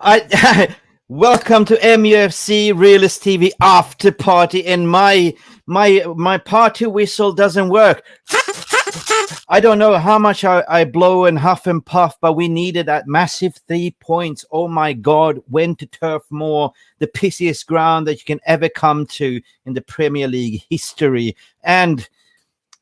I welcome to MUFC Realist TV after party, and my party whistle doesn't work. I don't know how much I blow and huff and puff, but we needed that massive 3 points. Oh my God, went to Turf Moor, the pissiest ground that you can ever come to in the Premier League history. And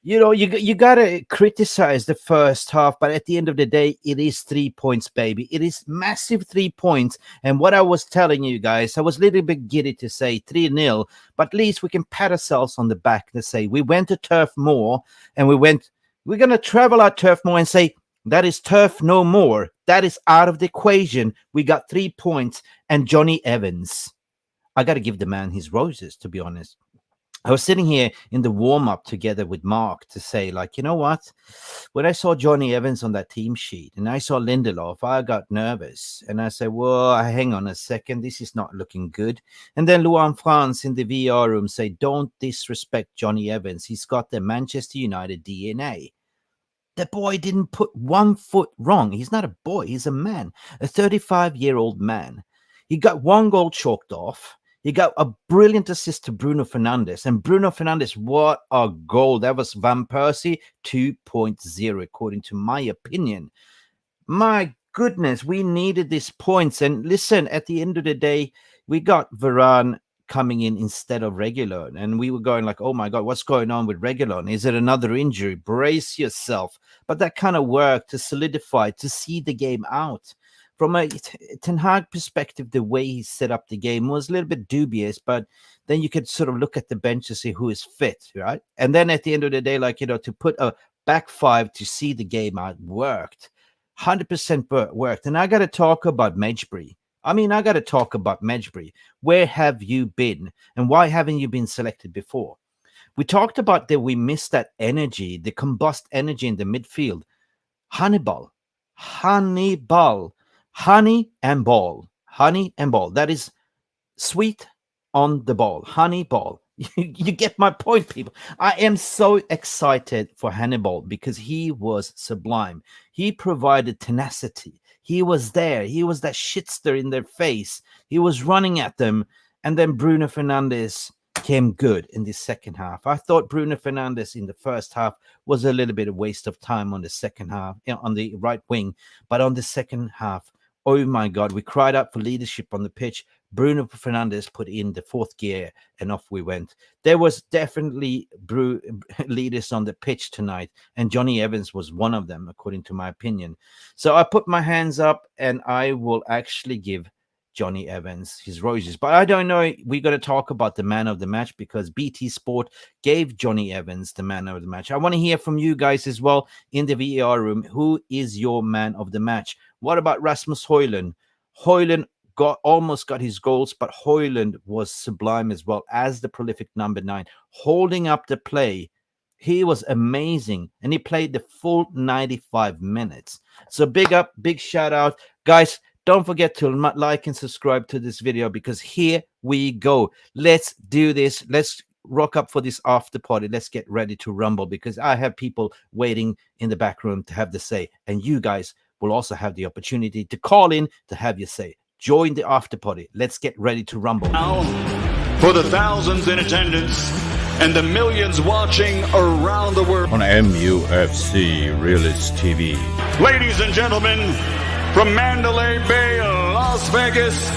you gotta criticize the first half, but at the end of the day, it is 3 points, baby. It is massive 3 points. And what I was telling you guys, I was a little bit giddy to say 3-0, but at least we can pat ourselves on the back to say we went to Turf Moor and we're gonna travel out Turf Moor and say that is turf no more. That is out of the equation. We got 3 points, and Johnny Evans. I gotta give the man his roses, to be honest. I was sitting here in the warm-up together with Mark to say, like, you know what? When I saw Johnny Evans on that team sheet and I saw Lindelof, I got nervous. And I said, well, hang on a second. This is not looking good. And then Luan France in the VR room say, don't disrespect Johnny Evans. He's got the Manchester United DNA. The boy didn't put 1 foot wrong. He's not a boy. He's a man, a 35-year-old man. He got 1 goal chalked off. He got a brilliant assist to Bruno Fernandes. And Bruno Fernandes, what a goal. That was Van Persie 2.0, according to my opinion. My goodness, we needed these points. And listen, at the end of the day, we got Varane coming in instead of Reguilon. And we were going like, oh my God, what's going on with Reguilon? Is it another injury? Brace yourself. But that kind of worked to solidify, to see the game out. From a Ten Hag perspective, the way he set up the game was a little bit dubious, but then you could sort of look at the bench to see who is fit, right? And then at the end of the day, like, to put a back five to see the game out worked. 100% worked. And I got to talk about Mejbri. Where have you been? And why haven't you been selected before? We talked about that we missed that energy, the combust energy in the midfield. Hannibal. Honey and ball. That is sweet on the ball. Honey ball. You get my point, people. I am so excited for Hannibal because he was sublime. He provided tenacity. He was there. He was that shitster in their face. He was running at them. And then Bruno Fernandes came good in the second half. I thought Bruno Fernandes in the first half was a little bit of waste of time on the second half, on the right wing. But on the second half, oh my God, we cried out for leadership on the pitch. Bruno Fernandes put in the 4th gear and off we went. There was definitely leaders on the pitch tonight, and Johnny Evans was one of them, according to my opinion. So I put my hands up and I will actually give Johnny Evans his roses. But I don't know, we're going to talk about the man of the match because BT Sport gave Johnny Evans the man of the match. I want to hear from you guys as well in the VAR room. Who is your man of the match? What about Rasmus Højlund? Højlund almost got his goals, but Højlund was sublime as well as the prolific number 9, holding up the play. He was amazing, and he played the full 95 minutes. So big shout out. Guys, don't forget to like and subscribe to this video because here we go. Let's do this. Let's rock up for this after party. Let's get ready to rumble because I have people waiting in the back room to have the say. And you guys will also have the opportunity to call in to have your say. Join the after party. Let's get ready to rumble. Now, for the thousands in attendance and the millions watching around the world on MUFC Realist TV. Ladies and gentlemen, from Mandalay Bay, Las Vegas,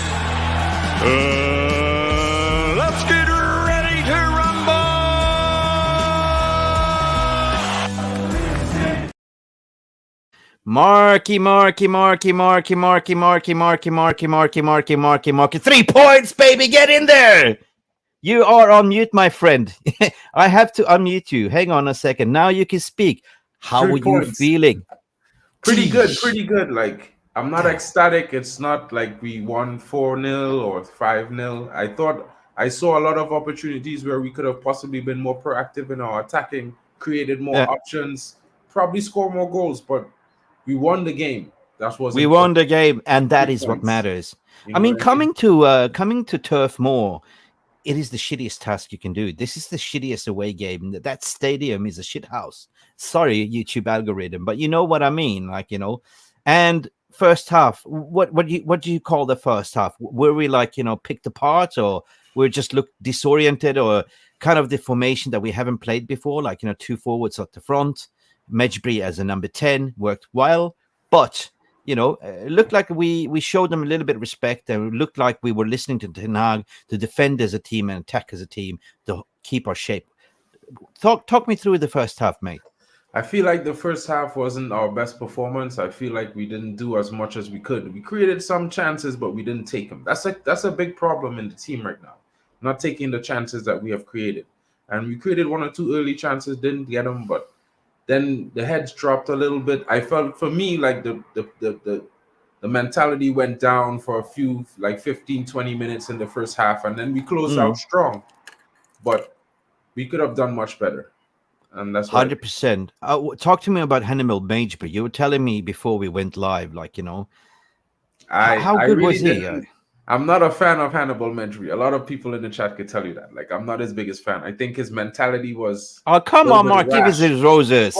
let's get ready to rumble! Marky. 3 points, baby, get in there! You are on mute, my friend. I have to unmute you. Hang on a second. Now you can speak. How are you feeling? Pretty good. Like, I'm not ecstatic. It's not like we won 4-0 or 5-0. I thought I saw a lot of opportunities where we could have possibly been more proactive in our attacking, created more options, probably score more goals, but we won the game. We won the game, and that is what matters. I mean, coming to Turf Moor, it is the shittiest task you can do. This is the shittiest away game. That stadium is a shit house. Sorry, YouTube algorithm, but you know what I mean. And first half. What do you call the first half? Were we like, picked apart, or we just looked disoriented, or kind of the formation that we haven't played before, like two forwards at the front, Mejbri as a number 10 worked well, but it looked like we showed them a little bit of respect, and it looked like we were listening to Ten Hag to defend as a team and attack as a team to keep our shape. Talk me through the first half, mate. I feel like the first half wasn't our best performance. I feel like we didn't do as much as we could. We created some chances, but we didn't take them. That's a big problem in the team right now. Not taking the chances that we have created. And we created one or two early chances, didn't get them, but then the heads dropped a little bit. I felt, for me, like the mentality went down for a few, like 15, 20 minutes in the first half, and then we closed out strong. But we could have done much better. And that's 100%. Talk to me about Hannibal Mejbri. You were telling me before we went live, like, how good really was he? I'm not a fan of Hannibal Mejbri. A lot of people in the chat could tell you that. Like, I'm not his biggest fan. I think his mentality was... Oh, come on, Mark. Give us his roses.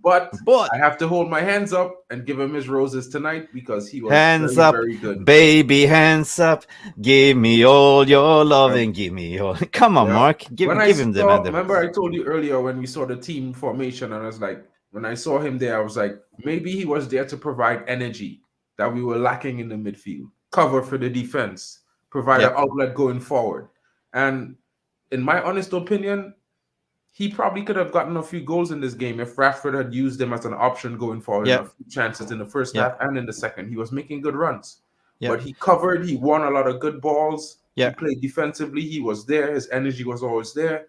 But I have to hold my hands up and give him his roses tonight, because he was hands very, up, very good. Baby, hands up. Give me all your love and give me all... Come on, Mark. Give him the man. Remember, I told you earlier when we saw the team formation, and I was like, when I saw him there, I was like, maybe he was there to provide energy that we were lacking in the midfield. Cover for the defense, provide an outlet going forward. And in my honest opinion, he probably could have gotten a few goals in this game if Rashford had used him as an option going forward in a few chances in the first half and in the second. He was making good runs. But he covered, he won a lot of good balls. He played defensively, he was there, his energy was always there.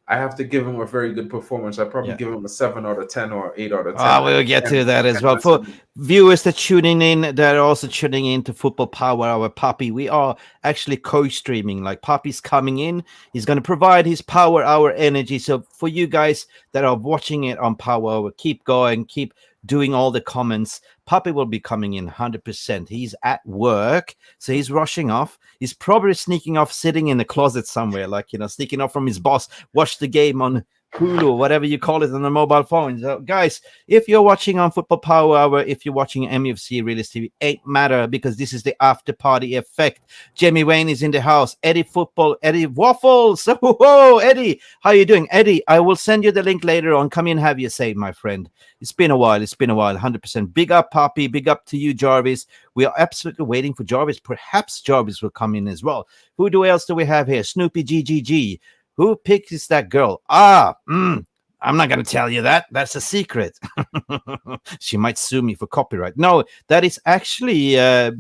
I have to give him a very good performance. I probably give him a 7 out of 10 or 8 out of 10. We'll get to that as well. For viewers that are tuning in, they're also tuning in to Football Power Hour. Poppy, we are actually co-streaming. Like, Poppy's coming in. He's going to provide his Power Hour energy. So for you guys that are watching it on Power Hour, keep going, keep doing all the comments. Poppy will be coming in 100%. He's at work, so he's rushing off. He's probably sneaking off, sitting in the closet somewhere, like, sneaking off from his boss. Watch the game on Hulu, whatever you call it, on the mobile phone. So, guys, if you're watching on Football Power Hour, if you're watching MUFC Realist TV, ain't matter, because this is the after party effect. Jamie Wayne is in the house. Eddie Waffles. Whoa, Eddie, how you doing? Eddie, I will send you the link later on. Come in, have your say, my friend. It's been a while. 100%. Big up, Poppy. Big up to you, Jarvis. We are absolutely waiting for Jarvis. Perhaps Jarvis will come in as well. Who else do we have here? Snoopy GGG. Who picks that girl? I'm not going to tell you that. That's a secret. She might sue me for copyright. No, that is actually, if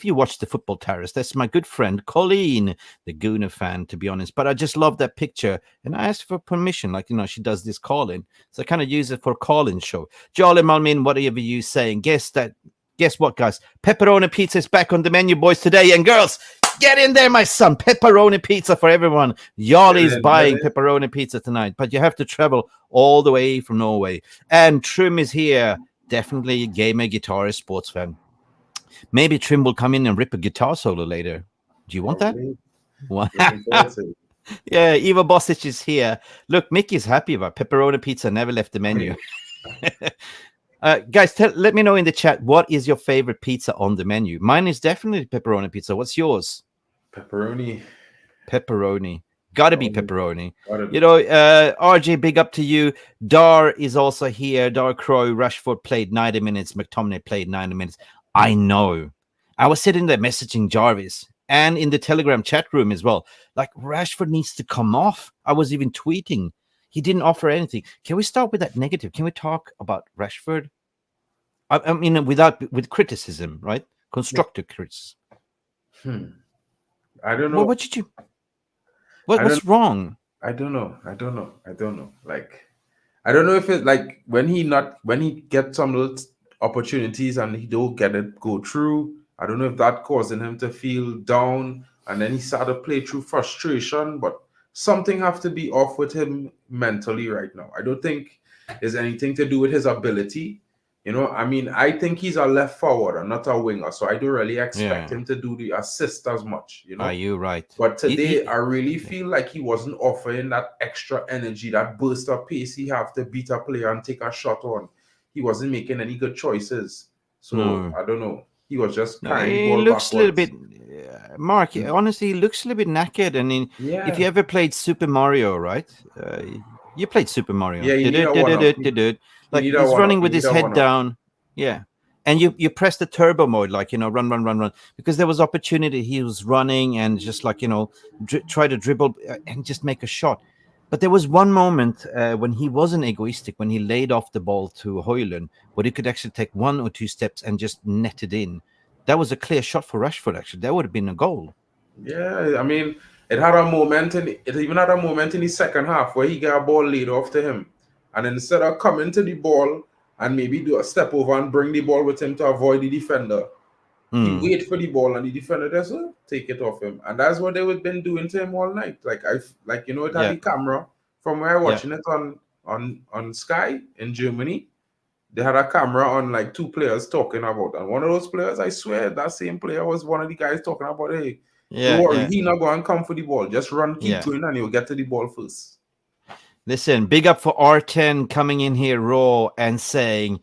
you watch the Football Terrace, that's my good friend, Colleen, the Gooner fan, to be honest. But I just love that picture. And I asked for permission, like, she does this call-in. So I kind of use it for a call-in show. Jolly Malmin, whatever you saying. Guess what, guys? Pepperoni pizza is back on the menu, boys, today. And girls, get in there, my son. Pepperoni pizza for everyone. Yali's buying pepperoni pizza tonight, but you have to travel all the way from Norway. And Trim is here. Definitely gamer, guitarist, sports fan. Maybe Trim will come in and rip a guitar solo later. Do you want that? What? Yeah, Eva Bosic is here. Look, Mickey's happy about pepperoni pizza. Never left the menu. Guys, let me know in the chat, what is your favorite pizza on the menu? Mine is definitely pepperoni pizza. What's yours? Pepperoni. Gotta be pepperoni. RJ, big up to you. Dar is also here. Dar Crow, Rashford played 90 minutes. McTominay played 90 minutes. I know. I was sitting there messaging Jarvis and in the Telegram chat room as well. Like, Rashford needs to come off. I was even tweeting. He didn't offer anything. Can we start with that negative? Can we talk about Rashford? I mean, with criticism, right? Constructive criticism. I don't know. What did you? What's wrong? I don't know. Like, I don't know if it's like when he gets some little opportunities and he don't get it go through. I don't know if that causing him to feel down, and then he started to play through frustration. But something have to be off with him mentally right now. I don't think there's anything to do with his ability. I mean, I think he's a left forward and not a winger, so I don't really expect him to do the assist as much. Are you right? But today, I really feel like he wasn't offering that extra energy, that burst of pace he have to beat a player and take a shot on. he wasn't making any good choices. So No. I don't know. He was just No, carrying the he ball looks a little backwards. bit, Mark. Mm. Honestly, he looks a little bit knackered. And if Yeah. you ever played Super Mario, right? You played Super Mario. Yeah, you Did need it, a did one it, up. did it, did it. You Like need a he's one running up. You with need his a head one up. down. Yeah, and you press the turbo mode, like run, run, run, run, because there was opportunity. He was running and just like try to dribble and just make a shot. But there was one moment when he wasn't egoistic, when he laid off the ball to Hoyland, where he could actually take 1 or 2 steps and just net it in. That was a clear shot for Rashford. Actually, that would have been a goal. Yeah, I mean, it had a moment, and it even had a moment in the second half where he got a ball laid off to him, and instead of coming to the ball and maybe do a step over and bring the ball with him to avoid the defender, he Mm, wait for the ball and the defender just take it off him, and that's what they have been doing to him all night. It had yeah, the camera from where I yeah, watching it on Sky in Germany. They had a camera on like 2 players talking about, and one of those players, I swear, that same player was one of the guys talking about, hey, don't yeah, worry, yeah, he not going to come for the ball. Just run, keep yeah. going, and he'll get to the ball first. Listen, big up for R10 coming in here raw and saying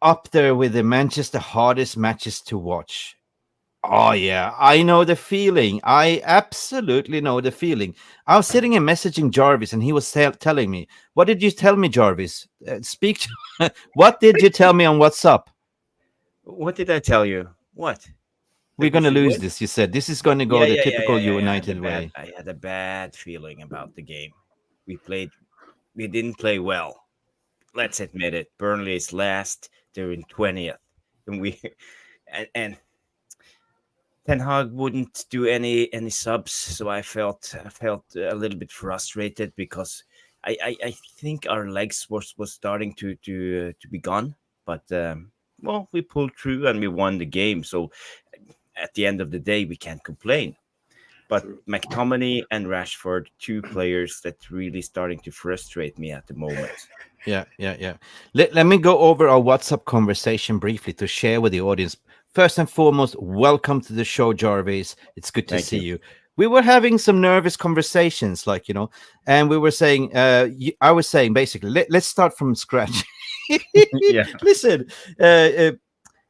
up there with the Manchester hardest matches to watch. Oh yeah, I know the feeling. I absolutely know the feeling. I was sitting and messaging Jarvis, and he was telling me, "What did you tell me, Jarvis? Speak. What did you tell me on WhatsApp? What did I tell you? What? We're That we gonna should lose win? this." You said this is gonna go Yeah, the yeah, yeah, typical yeah, yeah, yeah. United way. I had a bad feeling about the game. We played. We didn't play well. Let's admit it. Burnley is last. They're in 20th, and we and Ten Hag wouldn't do any subs, so I felt a little bit frustrated because I think our legs was starting to be gone, but well, we pulled through and we won the game. So at the end of the day, we can't complain. But True. McTominay and Rashford, 2 players that really starting to frustrate me at the moment. Yeah, yeah, yeah. Let me go over our WhatsApp conversation briefly to share with the audience. First and foremost, welcome to the show, Jarvis. It's good to Thank see you. you. We were having some nervous conversations, and we were saying, I was saying basically, let's start from scratch. Yeah. Listen, uh, uh,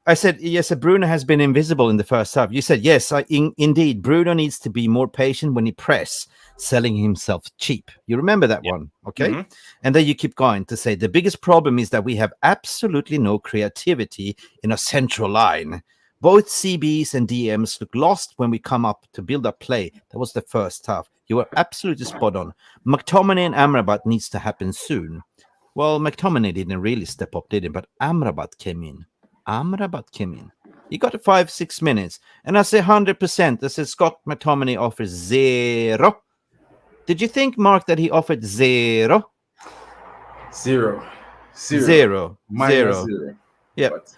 I said, yes, Bruno has been invisible in the first half. You said, yes, indeed. Bruno needs to be more patient when he press, selling himself cheap. You remember that Yeah. one, okay? Hmm. And then you keep going to say, the biggest problem is that we have absolutely no creativity in a central line. Both CBs and DMs look lost when we come up to build up play. That was the first half. You were absolutely spot on. McTominay and Amrabat needs to happen soon. Well, McTominay didn't really step up, did he? But Amrabat came in. Amrabat came in. He got 5-6 minutes. And I say 100%. I said Scott McTominay offers 0. Did you think, Mark, that he offered 0? Zero. 0. Minus 0. zero. Yeah. But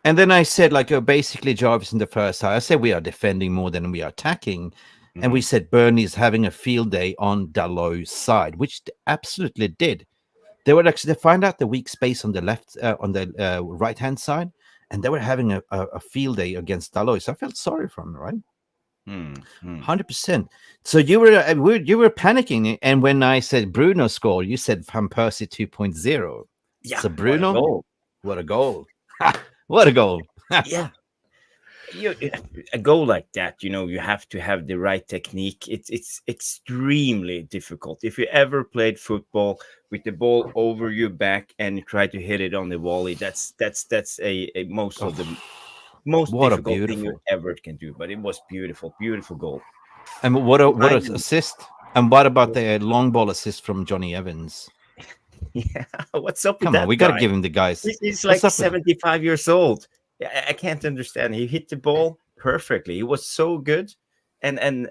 And then I said, basically, Jarvis in the first half, I said we are defending more than we are attacking. And we said Burnley is having a field day on Dalot's side, which they absolutely did. They were actually, they find out the weak space on the left, on the right hand side, and they were having a field day against Dalot. So I felt sorry for him, right? Mm-hmm. 100%. So you were panicking, and when I said Bruno scored, you said Van Persie 2.0. Yeah. So What a Bruno, goal. what a goal! What a goal! Yeah. A goal like that, you have to have the right technique. It's extremely difficult. If you ever played football with the ball over your back and you try to hit it on the volley, that's a most of the most What a difficult thing you beautiful, ever can do. But it was beautiful goal. and what a Reminding, assist! And what about the long ball assist from Johnny Evans? yeah, what's up with Come on, that we got to guy? give him the guys. He's What's like up with him? 75 years old. I can't understand. He hit the ball perfectly. He was so good. And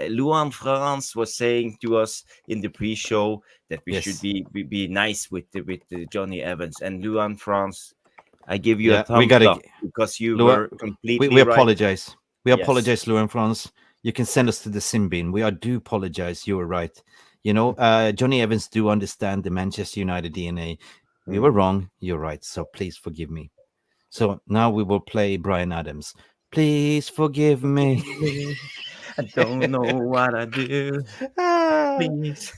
Luan France was saying to us in the pre-show that we should Yes. be nice with the Johnny Evans. And Luan France, I give you a Yeah, we thumbs got to. up because you Lua, were we completely right. apologize. We Yes. apologize, Lou and France. You can send us to the sin bin. We do apologize. You were right. Johnny Evans do understand the Manchester United DNA. We were wrong. You're right. So please forgive me. So now we will play Brian Adams. Please forgive me. I don't know what I do. Ah. Please.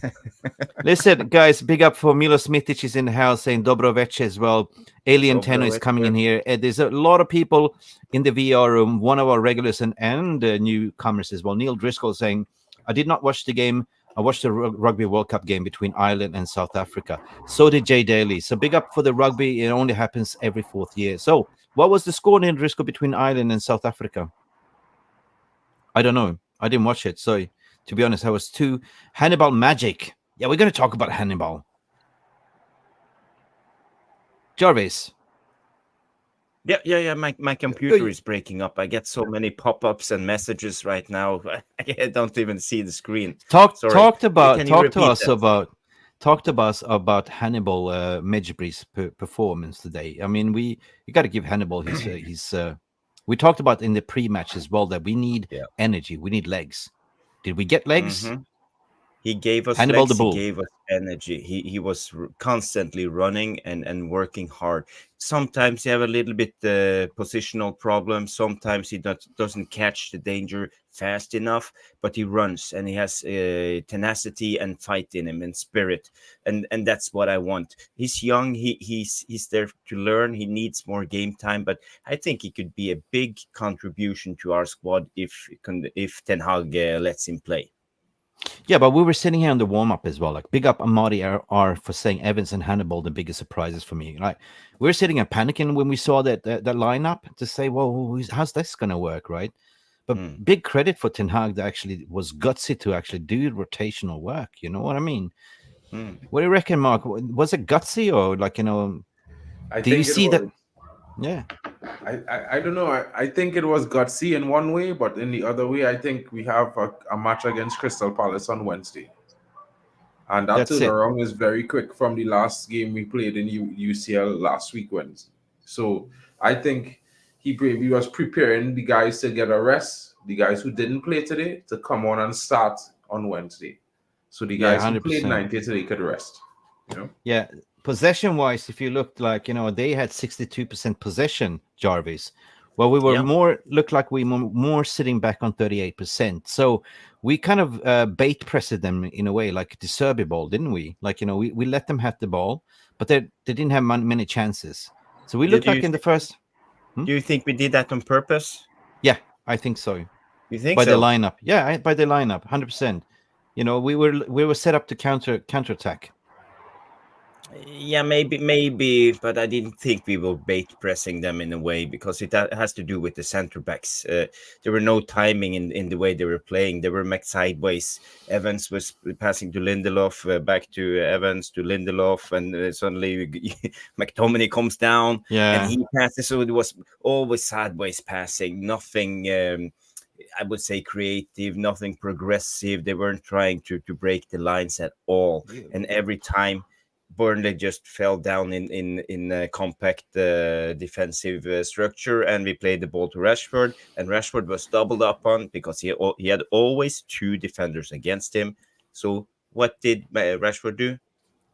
Listen, guys, big up for Milos Mitic is in the house saying Dobroveche as well. Alien Tenno is coming in here. There's a lot of people in the VR room, one of our regulars and newcomers as well. Neil Driscoll saying, I did not watch the game. I watched the Rugby World Cup game between Ireland and South Africa. So did Jay Daly. So big up for the rugby. It only happens every 4th year. So what was the score, Neil Driscoll, between Ireland and South Africa? I don't know. I didn't watch it. So to be honest, I was too Hannibal magic. Yeah, we're going to talk about Hannibal. Jarvis. Yeah. My computer is breaking up. I get so many pop-ups and messages right now. I don't even see the screen. Talk to us about Hannibal Medjugorje's performance today. I mean, you got to give Hannibal his. We talked about in the pre-match as well that we need energy. We need legs. Did we get legs? Mm-hmm. He gave us Hannibal legs, the Bull. he gave us energy. He was constantly running and working hard. Sometimes he have a little bit positional problem. Sometimes he doesn't catch the danger fast enough, but he runs and he has tenacity and fight in him and spirit. And that's what I want. He's young. He's there to learn. He needs more game time, but I think he could be a big contribution to our squad if Ten Hag lets him play. Yeah, but we were sitting here on the warm-up as well. Like, big up Amadi R for saying Evans and Hannibal the biggest surprises for me. Like, we were sitting and panicking when we saw that lineup to say, well, how's this going to work, right? But big credit for Ten Hag that actually was gutsy to actually do rotational work. You know what I mean? What do you reckon, Mark? Was it gutsy or like, do you see that? Yeah. I don't know. I think it was gutsy in one way, but in the other way, I think we have a match against Crystal Palace on Wednesday. And that turnaround is very quick from the last game we played in UCL last week Wednesday. So I think he was preparing the guys to get a rest, the guys who didn't play today to come on and start on Wednesday. So the guys who played 90 today could rest. Yeah. Possession-wise, if you looked like, they had 62% possession, Jarvis. Well, we were looked like we were more sitting back on 38%. So we kind of bait pressed them in a way, like the Serbia ball, didn't we? Like, we let them have the ball, but they didn't have many chances. So we looked like in the first. Do you think we did that on purpose? Yeah, I think so. You think by so? the lineup? Yeah, by the lineup, 100%. We were set up to counterattack. Yeah, maybe, but I didn't think we were bait pressing them in a way because it has to do with the center backs. There were no timing in the way they were playing. They were met sideways. Evans was passing to Lindelof, back to Evans to Lindelof, and suddenly McTominay comes down and he passes. So it was always sideways passing, nothing. I would say creative, nothing progressive. They weren't trying to break the lines at all, and every time Burnley just fell down in a compact defensive structure, and we played the ball to Rashford, and Rashford was doubled up on because he had always two defenders against him. So what did Rashford do?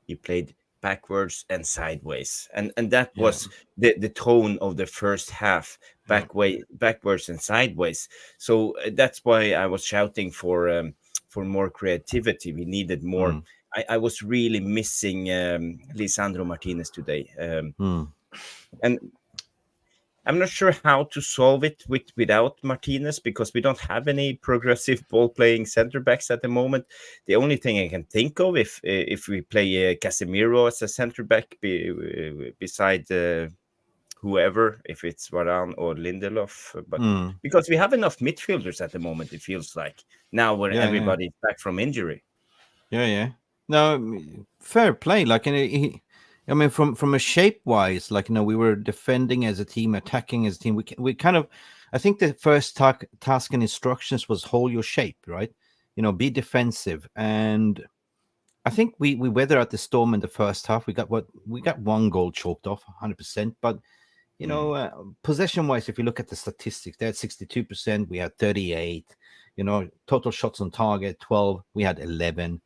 He played backwards and sideways, and that was the tone of the first half, backwards and sideways. So that's why I was shouting for more creativity. We needed more. I was really missing Lisandro Martinez today. And I'm not sure how to solve it without Martinez because we don't have any progressive ball-playing center backs at the moment. The only thing I can think of if we play Casemiro as a center back beside whoever, if it's Varane or Lindelof, but because we have enough midfielders at the moment, it feels like now when everybody's back from injury. Yeah. No, fair play. Like, I mean, from a shape wise, like, we were defending as a team, attacking as a team. We kind of, I think the first task and instructions was hold your shape, right? Be defensive. And I think we weathered out the storm in the first half. We got one goal chalked off 100%. But, possession wise, if you look at the statistics, they had 62%. We had 38, total shots on target, 12. We had 11.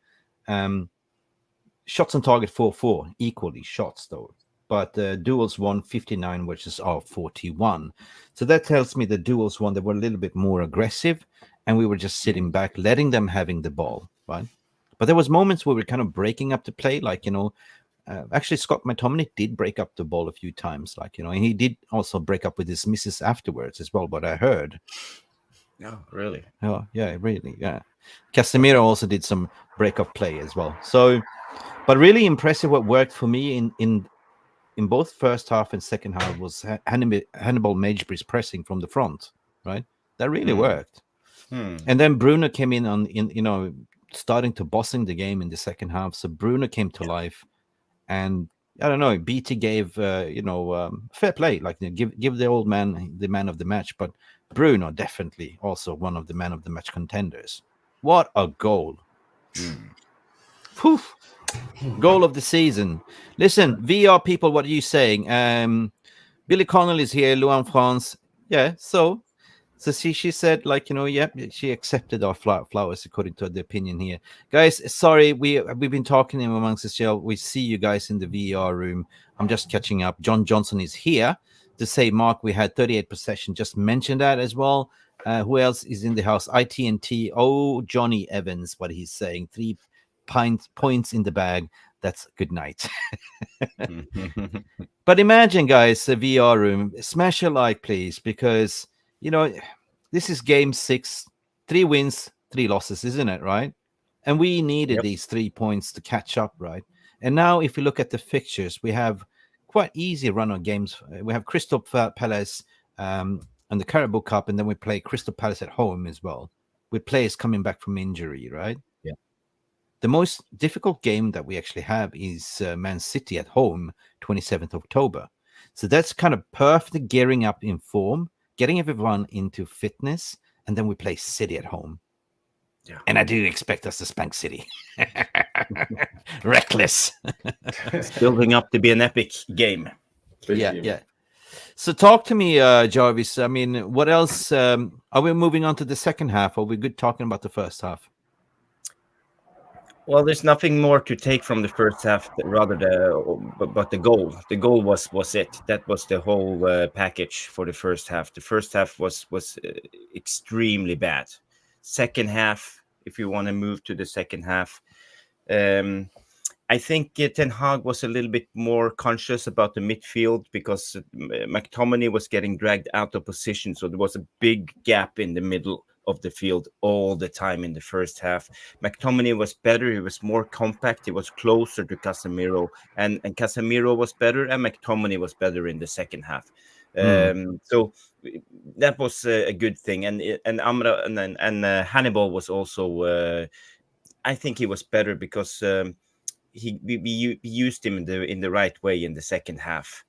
Shots on target 4-4, equally shots though, but duels won 59 versus our 41. So that tells me the duels won, they were a little bit more aggressive, and we were just sitting back, letting them having the ball, right? But there was moments where we were kind of breaking up the play, like, actually Scott McTominay did break up the ball a few times, like, and he did also break up with his missus afterwards as well, what I heard. No, really? Oh, yeah, really, yeah. Casemiro also did some break-up play as well. So, but really impressive what worked for me in both first half and second half was Hannibal Magebury's pressing from the front, right? That really worked. And then Bruno came in starting to bossing the game in the second half. So Bruno came to life, and I don't know, BT gave fair play, like give the old man the man of the match, but Bruno definitely also one of the man of the match contenders. What a goal! Whew. Goal of the season. Listen, VR people, what are you saying? Billy Connell is here, Luan France. Yeah, so she said, like, she accepted our flowers according to the opinion here. Guys, sorry, we've been talking amongst ourselves. We see you guys in the VR room. I'm just catching up. John Johnson is here to say, Mark, we had 38 possession. Just mention that as well. Who else is in the house? ITNT. Oh, Johnny Evans, what he's saying. 3 points in the bag. That's good night. But imagine, guys, a VR room. Smash a like, please, because this is game 6, 3 wins, 3 losses, isn't it, right? And we needed these 3 points to catch up, right? And now if we look at the fixtures, we have quite easy run of games. We have Crystal Palace and the Carabao Cup, and then we play Crystal Palace at home as well, with players coming back from injury, right? Yeah. The most difficult game that we actually have is Man City at home, 27th October. So that's kind of perfect gearing up in form, getting everyone into fitness, and then we play City at home. Yeah. And I do expect us to spank City. Reckless. It's building up to be an epic game. Yeah. So talk to me, Jarvis. I mean, what else? Are we moving on to the second half? Or are we good talking about the first half? Well, there's nothing more to take from the first half, but the goal. The goal was it. That was the whole package for the first half. The first half was extremely bad. Second half, if you want to move to the second half, I think Ten Hag was a little bit more conscious about the midfield because McTominay was getting dragged out of position, so there was a big gap in the middle of the field all the time in the first half. McTominay was better. He was more compact. He was closer to Casemiro, and Casemiro was better, and McTominay was better in the second half. So that was a good thing. And Amra and Hannibal was also. I think he was better because we used him in the right way in the second half.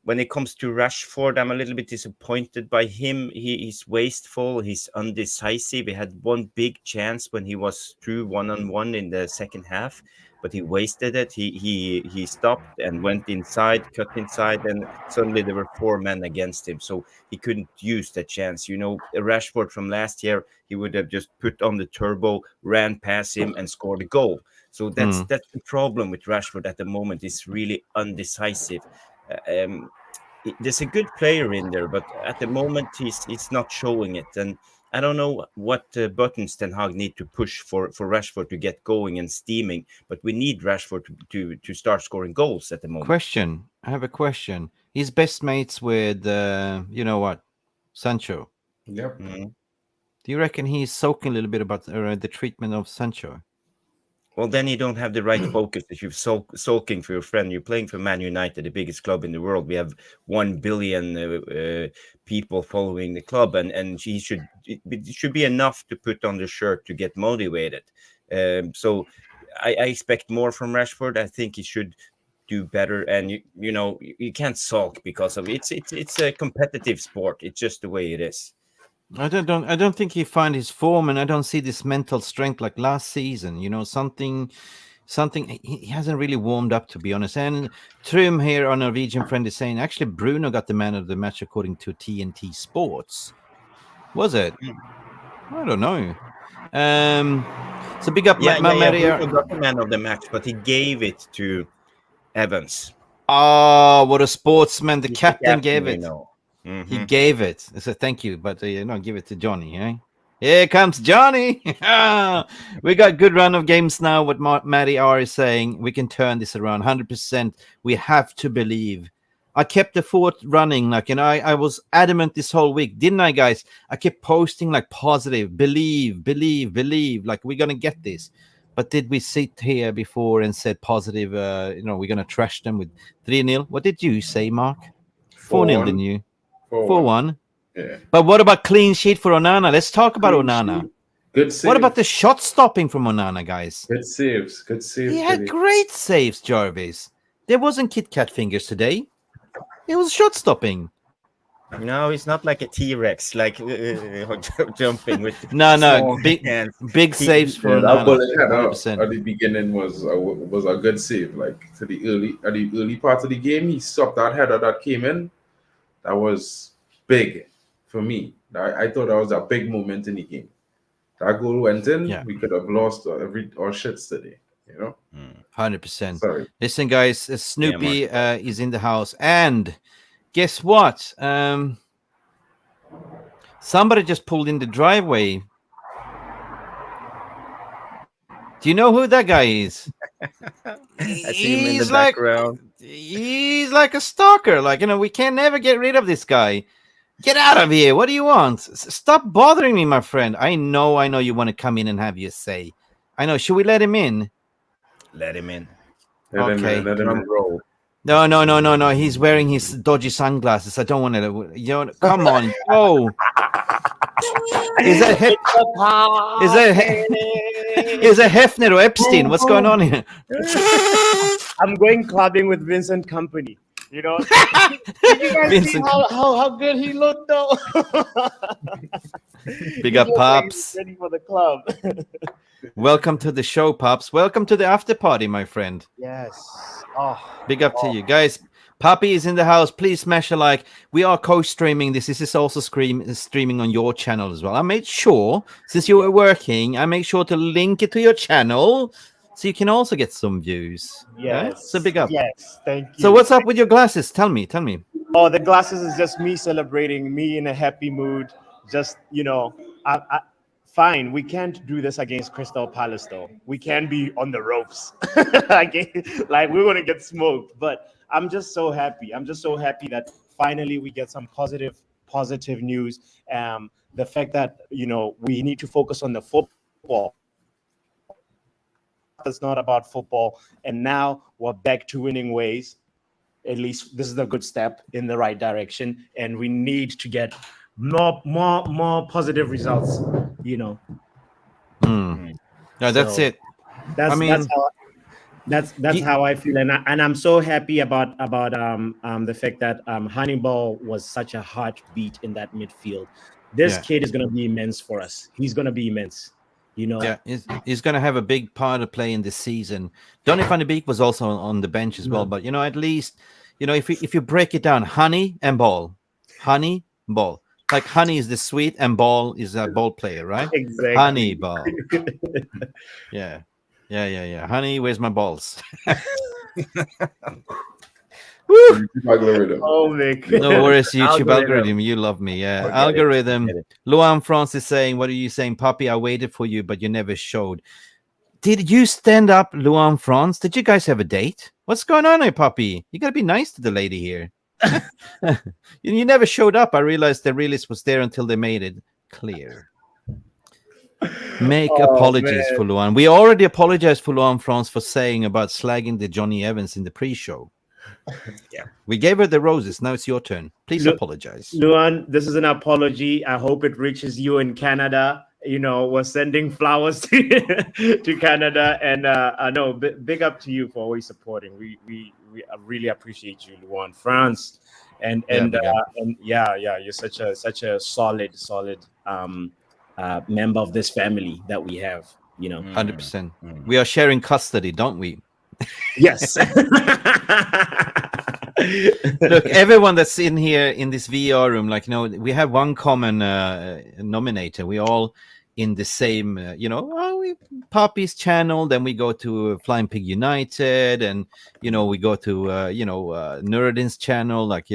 When it comes to Rashford, I'm a little bit disappointed by him. He's wasteful. He's undecisive. He had one big chance when he was through 1-on-1 in the second half, but he wasted it. He stopped and went inside, cut inside, and suddenly there were 4 men against him. So he couldn't use that chance. Rashford from last year, he would have just put on the turbo, ran past him, and scored a goal. So that's the problem with Rashford at the moment. He's really undecisive. There's a good player in there, but at the moment he's not showing it, and I don't know what buttons Ten Hag need to push for Rashford to get going and steaming, but we need Rashford to start scoring goals at the moment. I have a question. He's best mates with Sancho. Yep. Mm-hmm. Do you reckon he's soaking a little bit about the treatment of Sancho? Well, then you don't have the right focus. If you're sulking for your friend, you're playing for Man United, the biggest club in the world. We have 1 billion people following the club, and it should be enough to put on the shirt to get motivated. So I expect more from Rashford. I think he should do better, and you can't sulk because of it. It's a competitive sport. It's just the way it is. I don't think he found his form, and I don't see this mental strength like last season. Something he hasn't really warmed up, to be honest. And Trim here, our Norwegian friend, is saying actually Bruno got the man of the match according to TNT Sports. Was it? I don't know. So big up, Bruno got the man of the match, but he gave it to Evans. Oh, what a sportsman! The captain gave it. He gave it. I said thank you, but give it to Johnny. Eh? Here comes Johnny. We got good run of games now. What Matty R is saying, we can turn this around 100%. We have to believe. I kept the fort running, I was adamant this whole week, didn't I, guys? I kept posting positive, believe, like we're gonna get this. But did we sit here before and said positive? We're gonna trash them with 3-0. What did you say, Mark? 4-0, didn't you? 4-1. Yeah. But what about clean sheet for Onana? Let's talk about Clean Onana. sheet. Good save. What about the shot stopping from Onana, guys? Good saves. He had great saves, Jarvis. There wasn't Kit Kat fingers today. It was shot stopping. No, he's not like a T-Rex, jumping with No, hands. big saves for that Onana. bullet head 100%. at the beginning was a good save. Like to the early part of the game, he stopped that header that came in. That was big for me. I thought that was a big moment in the game. That goal went in, we could have lost our shits today. 100%. Sorry. Listen, guys, Snoopy is in the house, and guess what? Somebody just pulled in the driveway. Do you know who that guy is? I see him in the background. He's like a stalker. We can never get rid of this guy. Get out of here. What do you want? Stop bothering me, my friend. I know you want to come in and have your say. I know. Should we let him in? Let him in. Okay. Let him roll. No. He's wearing his dodgy sunglasses. I don't want to. Come on. Oh. Is that Hefner or Epstein? What's going on here? I'm going clubbing with Vincent Company. Did you guys see how good he looked though? Big up, Pops. Ready for the club. Welcome to the show, Pops. Welcome to the after party, my friend. Yes. Big up to you guys. Poppy is in the house. Please smash a like. We are co-streaming this. This is also streaming on your channel as well. I made sure, since you were working, I make sure to link it to your channel so you can also get some views. Yes. Right? So big up. Yes. Thank you. So what's up with your glasses? Tell me. Oh, the glasses is just me celebrating, me in a happy mood. Just, fine. We can't do this against Crystal Palace, though. We can be on the ropes. Like we're going to get smoked. But I'm just so happy. I'm just so happy that finally we get some positive news. The fact that, we need to focus on the football. It's not about football. And now we're back to winning ways. At least this is a good step in the right direction. And we need to get more positive results, No, that's it. That's how I feel, and I'm so happy about the fact that Hannibal was such a heartbeat in that midfield. This kid is going to be immense for us. He's going to be immense. Yeah, he's going to have a big part to play in this season. Donny van de Beek was also on the bench as well, but at least if you break it down, Honey and Ball. Like Honey is the sweet and Ball is a ball player, right? Exactly. Honey Ball. Yeah. Honey, where's my balls? Woo! Algorithm. Oh, Nick. No worries, YouTube algorithm. You love me. Yeah. Algorithm. Luan France is saying, what are you saying? Poppy, I waited for you, but you never showed. Did you stand up, Luan France? Did you guys have a date? What's going on here, Poppy? You got to be nice to the lady here. You never showed up. I realized the realist was there until they made it clear. Make apologies for Luan. We already apologized for Luan France for saying about slagging the Johnny Evans in the pre-show. Yeah, we gave her the roses. Now it's your turn. Please apologize. Luan, this is an apology. I hope it reaches you in Canada. We're sending flowers to Canada, and no, big up to you for always supporting. We really appreciate you, Luan France, and you're such a solid member of this family that we have. 100%. We are sharing custody, don't we? Yes. Look, everyone that's in here in this VR room, we have one common nominator. We all in the same, Poppy's channel. Then we go to Flying Pig United, and we go to Nuruddin's channel, like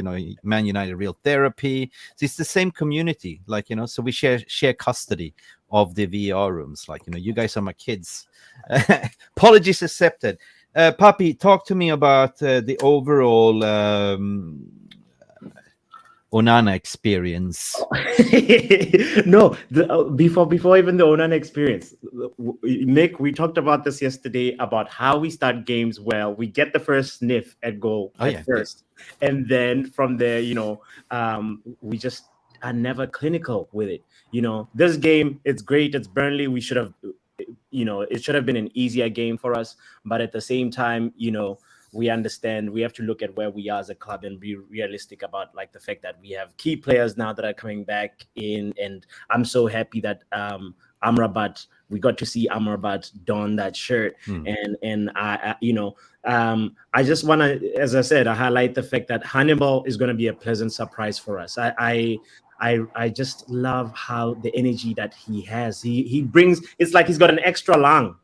Man United Real Therapy. So it's the same community, like so we share custody of the VR rooms. Like you guys are my kids. Apologies accepted. Poppy, talk to me about the overall Onana experience. No, before even the Onana experience, Nick, we talked about this yesterday about how we start games well. We get the first sniff at goal first, and then from there, we just are never clinical with it. This game, it's great. It's Burnley. We should have, it should have been an easier game for us. But at the same time, we understand we have to look at where we are as a club and be realistic about like the fact that we have key players now that are coming back in. And I'm so happy that Amrabat, we got to see Amrabat don that shirt. And I just want to, as I said, I highlight the fact that Hannibal is going to be a pleasant surprise for us. I just love how the energy that he has. He brings. It's like he's got an extra lung,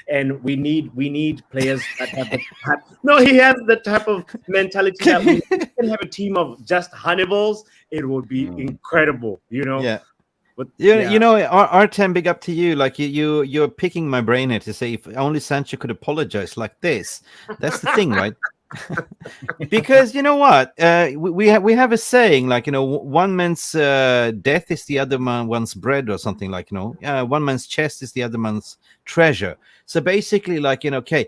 And we need players that have the type. No, he has the type of mentality that we can have a team of just Hannibals. It would be incredible, Yeah. But R10, big up to you. Like you're picking my brain here to say if only Sancho could apologize like this. That's the thing, right? Because you know what, we have a saying like one man's death is the other one's bread, or something like one man's chest is the other man's treasure. So basically, like okay,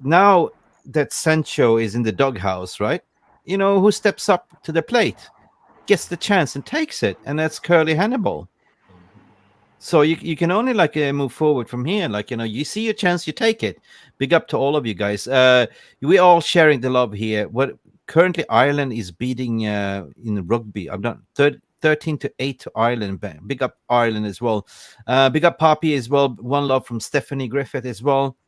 now that Sancho is in the doghouse, right? Who steps up to the plate, gets the chance and takes it, and that's Curly Hannibal. So you can only like move forward from here. Like, you see your chance, you take it. Big up to all of you guys. We're all sharing the love here. What currently Ireland is beating in rugby. I've done 13-8 to Ireland. Big up Ireland as well. Big up Poppy as well. One love from Stephanie Griffith as well.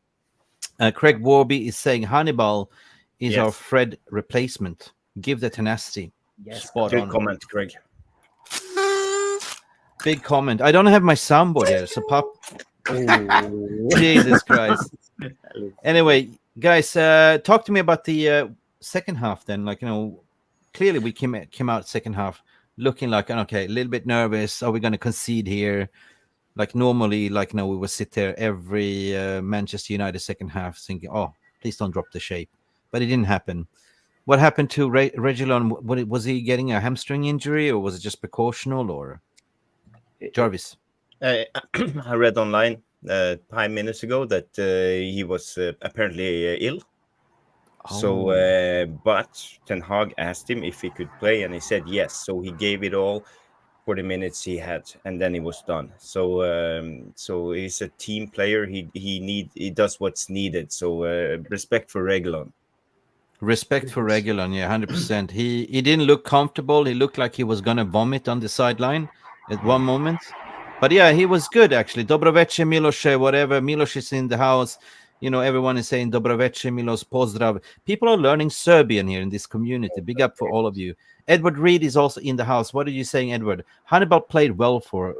Craig Warby is saying Hannibal is our Fred replacement. Give the tenacity. Yes, spot Good on. comment, Craig. Big comment. I don't have my soundboard here, so Pop. Jesus Christ. Anyway, guys, talk to me about the second half then. Like, clearly we came out second half looking like, okay, a little bit nervous. Are we going to concede here? Like normally, like, we would sit there every Manchester United second half thinking, oh, please don't drop the shape. But it didn't happen. What happened to Reguilon? Was he getting a hamstring injury, or was it just precautional, or Jarvis? I read online 5 minutes ago that he was apparently ill. So, but Ten Hag asked him if he could play, and he said yes. So he gave it all for the minutes he had, and then he was done. So he's a team player. He does what's needed. So respect for Reguilon. Respect for Reguilon, yeah, 100%. He didn't look comfortable. He looked like he was gonna vomit on the sideline at one moment. But yeah, he was good actually. Dobroveče, Miloše, whatever. Miloš is in the house. Everyone is saying Dobroveče, Miloš, pozdrav. People are learning Serbian here in this community. Big up for all of you. Edward Reed is also in the house. What are you saying, Edward? Hannibal played well for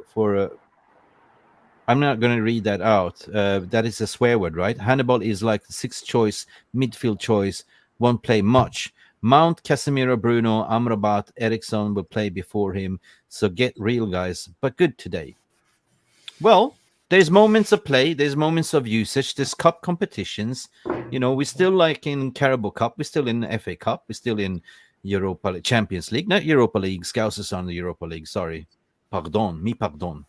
I'm not going to read that out. That is a swear word, right? Hannibal is like the sixth choice, midfield choice. Won't play much. Mount, Casemiro, Bruno, Amrabat, Eriksson will play before him. So get real, guys. But good today. Well, there's moments of play. There's moments of usage. There's cup competitions. We're still like in Carabao Cup. We're still in FA Cup. We're still in Europa Champions League. Not Europa League. Scousers on the Europa League. Sorry. Pardon.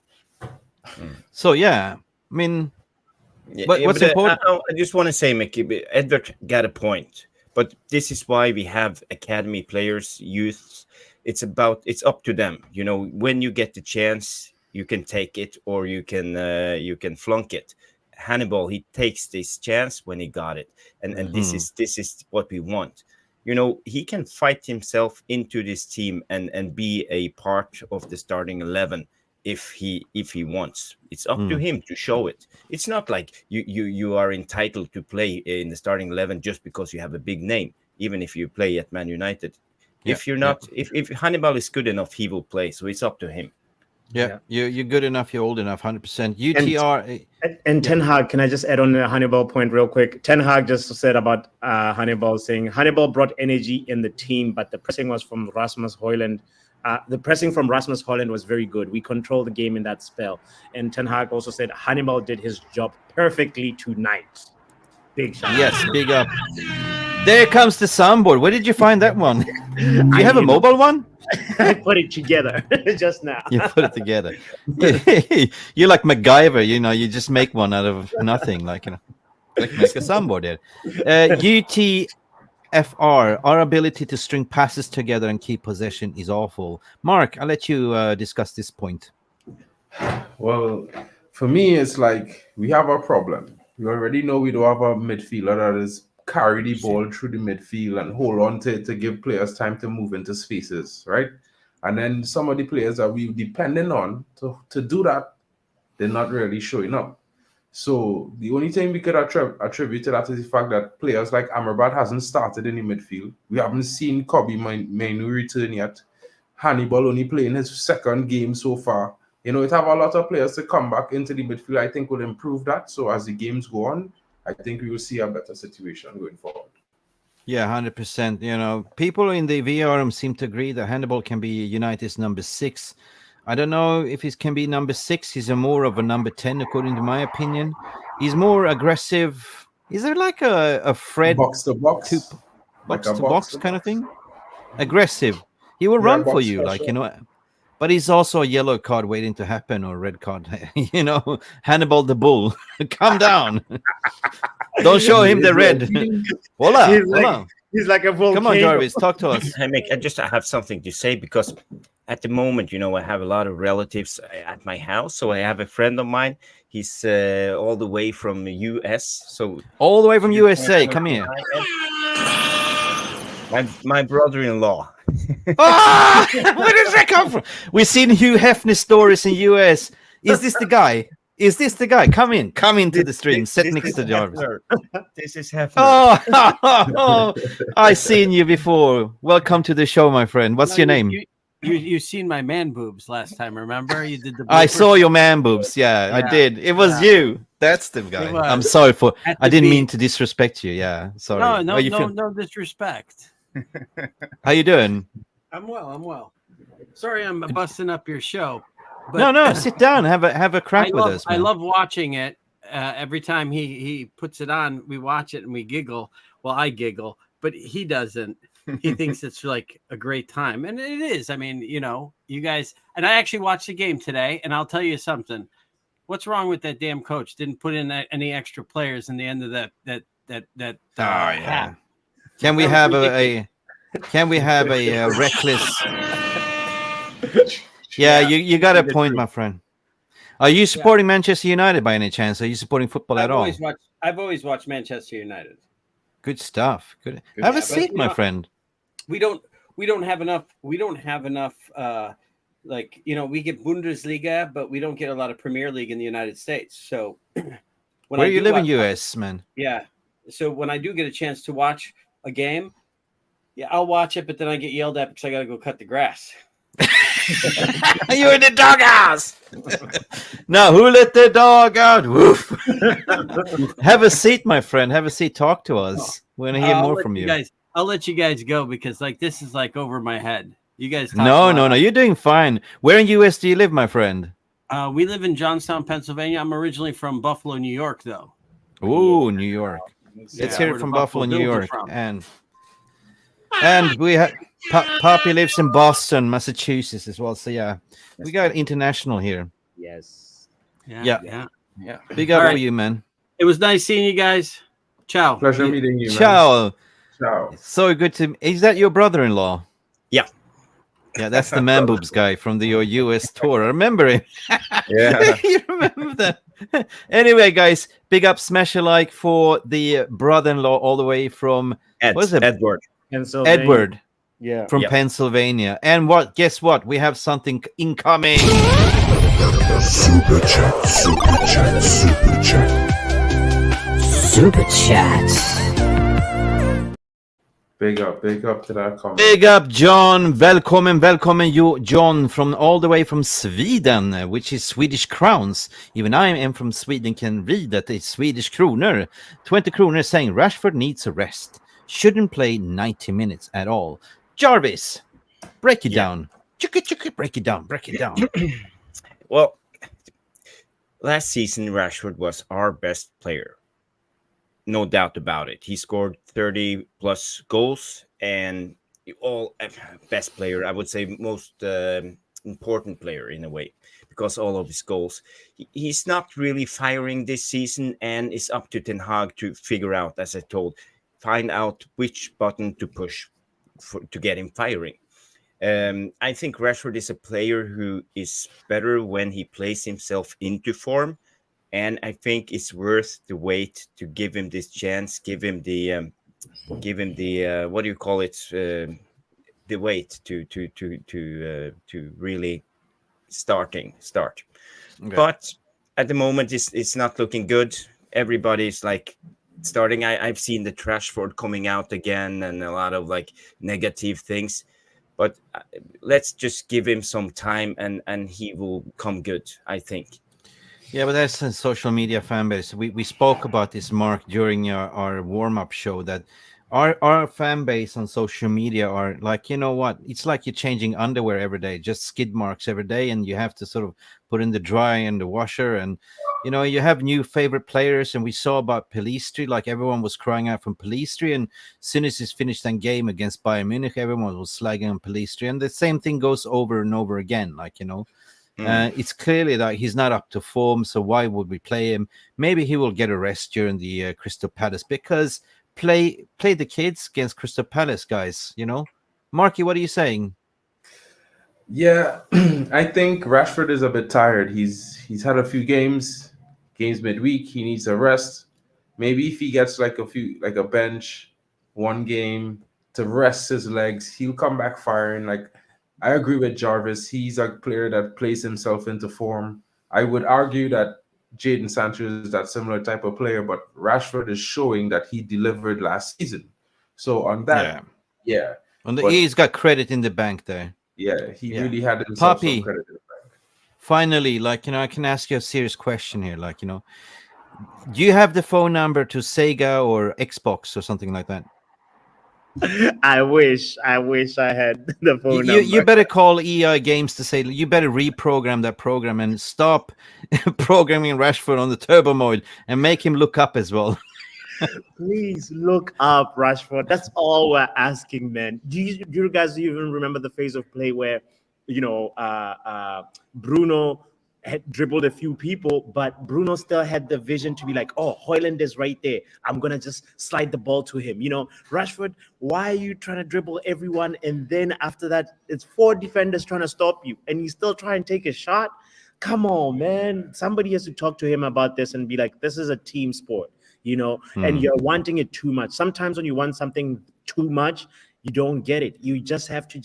So, yeah. I mean, what's important? I just want to say, Mickey, Edward got a point. But this is why we have academy players, youths. It's up to them. When you get the chance, you can take it or you can flunk it. Hannibal, he takes this chance when he got it, and this is what we want. He can fight himself into this team and be a part of the starting 11 if he wants. It's up to him to show it. It's not like you are entitled to play in the starting 11 just because you have a big name, even if you play at Man United. If you're not, if Hannibal is good enough, he will play. So it's up to him. Yeah, you're good enough. You're old enough. 100%. UTR. And Ten Hag, can I just add on the Hannibal point real quick? Ten Hag just said about Hannibal saying Hannibal brought energy in the team, but the pressing was from Rasmus Højlund. The pressing from Rasmus Højlund was very good. We controlled the game in that spell. And Ten Hag also said Hannibal did his job perfectly tonight. Big shout. Yes, big up. There comes the soundboard. Where did you find that one? Do you have a mobile one? I put it together just now. You put it together. You're like MacGyver, you just make one out of nothing, like make a soundboard there. UTFR, our ability to string passes together and keep possession is awful. Mark, I'll let you discuss this point. Well, for me, it's like we have a problem. We already know we don't have a midfielder that is carry the ball through the midfield and hold on to it to give players time to move into spaces, right? And then some of the players that we're depending on to do that, they're not really showing up. So the only thing we could attribute to that is the fact that players like Amrabat hasn't started in the midfield. We haven't seen Kobe Mainu return yet. Hannibal only playing his second game so far. It have a lot of players to come back into the midfield. I think will improve that. So as the games go on, I think we will see a better situation going forward. Yeah, 100%. People in the VR room seem to agree that Hannibal can be United's number 6. I don't know if he can be number 6. He's more of a number 10, according to my opinion. He's more aggressive. Is there like a Fred box to box, box to box kind of thing? Aggressive. He will run for you, But he's also a yellow card waiting to happen, or red card. Hannibal the Bull, calm down. Don't show him the red. Voila. He's like a volcano. Come on, Jarvis, talk to us. I have something to say because at the moment, I have a lot of relatives at my house. So I have a friend of mine. He's all the way from the US. So all the way from USA. Come here. My brother-in-law. Where does that come from? We've seen Hugh Hefner stories in US. Is this the guy? Come into the stream. Sit next to Jarvis. This is Hefner. Oh, I've seen you before. Welcome to the show, my friend. What's your name? You seen my man boobs last time, remember? You did the I saw your man boobs. Yeah, I did. It was you. That's the guy. I'm sorry I didn't mean to disrespect you. Yeah, sorry. No disrespect. How you doing? I'm well. Sorry, I'm busting up your show. But, no, sit down. Have a crack with us. Man. I love watching it. Every time he puts it on, we watch it and we giggle. Well, I giggle, but he doesn't. He thinks it's like a great time, and it is. I mean, you guys. And I actually watched the game today, and I'll tell you something. What's wrong with that damn coach? Didn't put in any extra players in the end of that half. Can we have a reckless? Yeah, you got a point, my friend. Are you supporting Manchester United by any chance? Are you supporting football at all? I've always watched Manchester United. Good stuff. Good. Have a seat, my friend. We don't have enough. We don't have enough. We get Bundesliga, but we don't get a lot of Premier League in the United States. So, where you live in US, man? Yeah. So when I do get a chance to watch a game, I'll watch it, but then I get yelled at because I got to go cut the grass. You're in the doghouse. Now, who let the dog out? Woof. Have a seat, my friend. Have a seat. Talk to us. We're gonna hear more from you. I'll let you guys go because this is over my head. You guys. No. You're doing fine. Where in US do you live, my friend? We live in Johnstown, Pennsylvania. I'm originally from Buffalo, New York, though. Ooh, New York. Let's hear it from Buffalo, New York, and we have Poppy lives in Boston, Massachusetts as well. So yeah, we got international here. Yes. Yeah. Big up for you, man. It was nice seeing you guys. Ciao. Pleasure meeting you. Ciao. Ciao. So good to. Is that your brother-in-law? Yeah. Yeah, that's the man boobs guy from your US tour. I remember him. Yeah. You remember that? Anyway, guys, big up, smash a like for the brother-in-law all the way from Edward. Edward. Yeah. From Pennsylvania. And guess what? We have something incoming. Super chat, super chat, super chat. Super chat. Big up to that comment. Big up, John. Welcome, you, John, from all the way from Sweden, which is Swedish crowns. Even I am from Sweden, can read that it's Swedish kronor. 20 kronor saying Rashford needs a rest. Shouldn't play 90 minutes at all. Jarvis, break it down. Break it down. Well, last season, Rashford was our best player. No doubt about it. He scored 30 plus goals and all best player, I would say most important player in a way, because all of his goals. He's not really firing this season, and it's up to Ten Hag to figure out, as I find out which button to push to get him firing. I think Rashford is a player who is better when he plays himself into form. And I think it's worth the wait to give him this chance, give him the what do you call it? The wait to really start. Okay. But at the moment, it's not looking good. Everybody's like starting. I've seen the Trashford coming out again and a lot of like negative things. But let's just give him some time and he will come good, I think. Yeah, but that's a social media fan base. We spoke about this, Mark, during our warm-up show, that our fan base on social media are like, you know what? It's like you're changing underwear every day, just skid marks every day, and you have to sort of put in the dry and the washer. And, you know, you have new favorite players, and we saw about Pelistri, like everyone was crying out from Pelistri, and as soon as he's finished that game against Bayern Munich, everyone was slagging on Pelistri, and the same thing goes over and over again, like, you know. It's clearly that he's not up to form, so why would we play him? Maybe he will get a rest during the Crystal Palace, because play the kids against Crystal Palace, guys, you know? Marky, what are you saying? Yeah, I think Rashford is a bit tired. He's had a few games midweek. He needs a rest. Maybe if he gets like a bench, one game to rest his legs, he'll come back firing. Like, I agree with Jarvis. He's a player that plays himself into form. I would argue that Jadon Sancho is that similar type of player, but Rashford is showing that he delivered last season. So on that, yeah. He's got credit in the bank there. Yeah, he really had himself some credit in the bank. Finally, like, you know, I can ask you a serious question here. Like, you know, do you have the phone number to Sega or Xbox or something like that? I wish I had the phone number. You better call EI Games to say you better reprogram that program and stop programming Rashford on the turbo mode and make him look up as well. Please look up Rashford. That's all we're asking, man. Do you guys even remember the phase of play where, you know, Bruno had dribbled a few people, but Bruno still had the vision to be like, oh, Højlund is right there. I'm going to just slide the ball to him. You know, Rashford, why are you trying to dribble everyone? And then after that, it's 4 defenders trying to stop you, and you still try and take a shot? Come on, man. Somebody has to talk to him about this and be like, this is a team sport, you know, and you're wanting it too much. Sometimes when you want something too much, you don't get it. You just have to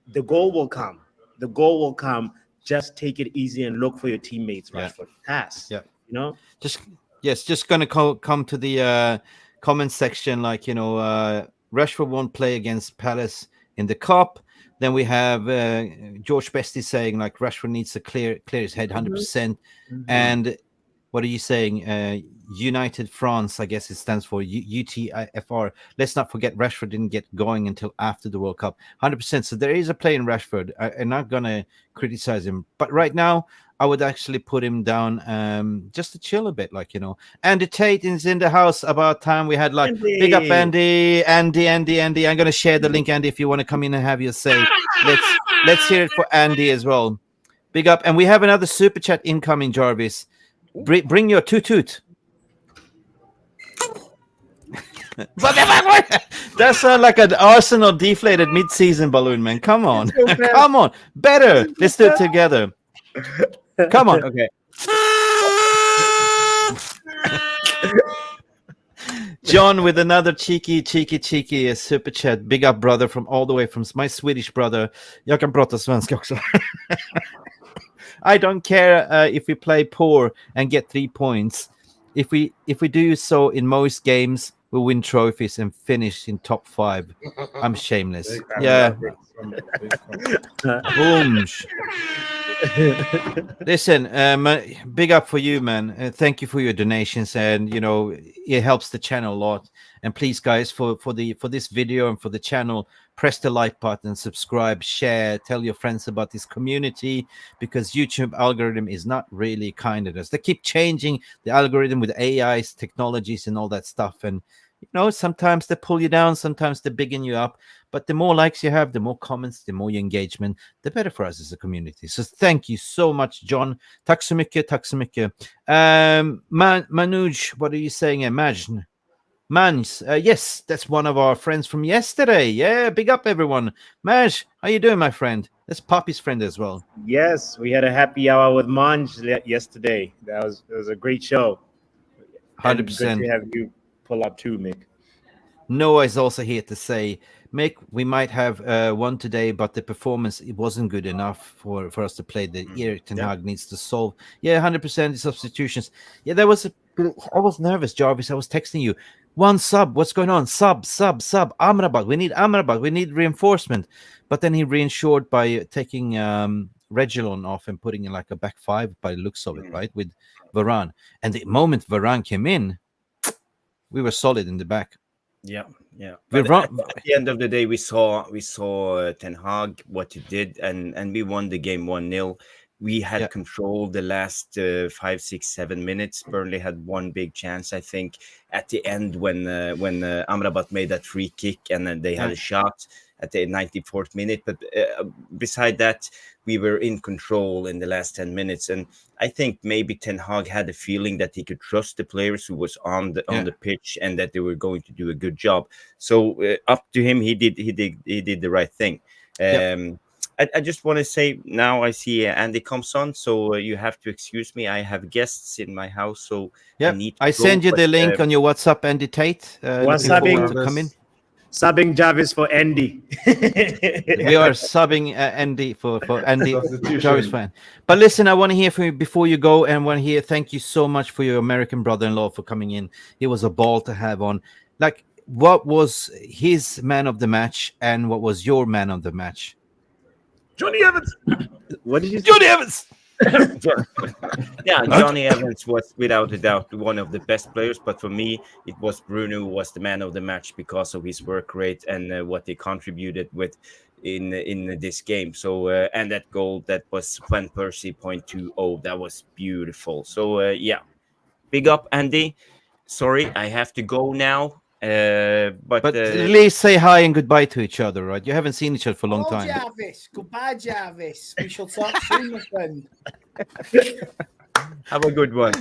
the goal will come. The goal will come. Just take it easy and look for your teammates, Rashford. Pass. Yeah. You know? Just going to come to the comment section, like, you know, Rashford won't play against Palace in the Cup. Then we have George Bestie saying, like, Rashford needs to clear his head 100%. And what are you saying? United France, I guess it stands for UTFR. Let's not forget Rashford didn't get going until after the World Cup. 100%. So there is a play in Rashford. I'm not going to criticize him. But right now, I would actually put him down just to chill a bit, like, you know. Andy Tate is in the house. About time we had, like, Andy. Big up Andy. I'm going to share the link, Andy, if you want to come in and have your say. Let's hear it for Andy as well. Big up. And we have another super chat incoming, Jarvis. Bring your toot. That sounds like an Arsenal deflated mid-season balloon, man. Come on. Come on. Better. Let's do it together. Come on. Okay. John with another cheeky super chat. Big up, brother, from all the way from my Swedish brother. Jag kan prata svenska också. I don't care if we play poor and get 3 points. If we do so in most games, we win trophies and finish in top 5. I'm shameless. Big Yeah. comment. Boom. Listen, big up for you, man. Thank you for your donations, and it helps the channel a lot. And please, guys, for this video and for the channel, press the like button, subscribe, share, tell your friends about this community, because YouTube algorithm is not really kind to us. They keep changing the algorithm with AIs, technologies, and all that stuff. And sometimes they pull you down, sometimes they bigging you up. But the more likes you have, the more comments, the more your engagement, the better for us as a community. So thank you so much, John. Tack så mycket, tack så mycket. Manuj, what are you saying? Mans, yes, that's one of our friends from yesterday. Yeah, big up everyone. Maj, how you doing, my friend? That's Poppy's friend as well. Yes, we had a happy hour with Manj yesterday. It was a great show. 100%. Good to have you pull up too, Mick. Noah is also here to say, Mick, we might have one today, but the performance, it wasn't good enough for us to play. The Erik Ten Hag needs to solve. Yeah, 100% the substitutions. Yeah, I was nervous, Jarvis. I was texting you. One sub, what's going on? Sub. Amrabat, we need Amrabat. We need reinforcement. But then he reinsured by taking Reguilon off and putting in like a back 5 by the looks of it, right? With Varane. And the moment Varane came in, we were solid in the back. Yeah. But at the end of the day, we saw Ten Hag, what he did, and we won the game 1-0. We had control the last 5, 6, 7 minutes. Burnley had one big chance, I think, at the end when Amrabat made that free kick, and then they had a shot at the 94th minute. But beside that, we were in control in the last 10 minutes. And I think maybe Ten Hag had a feeling that he could trust the players who was on the pitch and that they were going to do a good job. So up to him, he did the right thing. I just want to say, now I see Andy comes on, so you have to excuse me. I have guests in my house, so I send you the link on your WhatsApp, Andy Tate. What's subbing to come in? Subbing Jarvis for Andy. We are subbing Andy for Andy Jarvis fan. But listen, I want to hear from you before you go, and want to hear thank you so much for your American brother-in-law for coming in. He was a ball to have on. Like, what was his man of the match, and what was your man of the match? Johnny Evans. What did you say? Johnny Evans. Yeah, Johnny Evans was without a doubt one of the best players, but for me, it was Bruno who was the man of the match because of his work rate and what he contributed with in this game. So and that goal, that was Van Persie 0.20. That was beautiful. So big up, Andy. Sorry, I have to go now. But at least say hi and goodbye to each other, right? You haven't seen each other for a long time. Jarvis. Goodbye, Jarvis. We shall talk soon, my friend. Have a good one.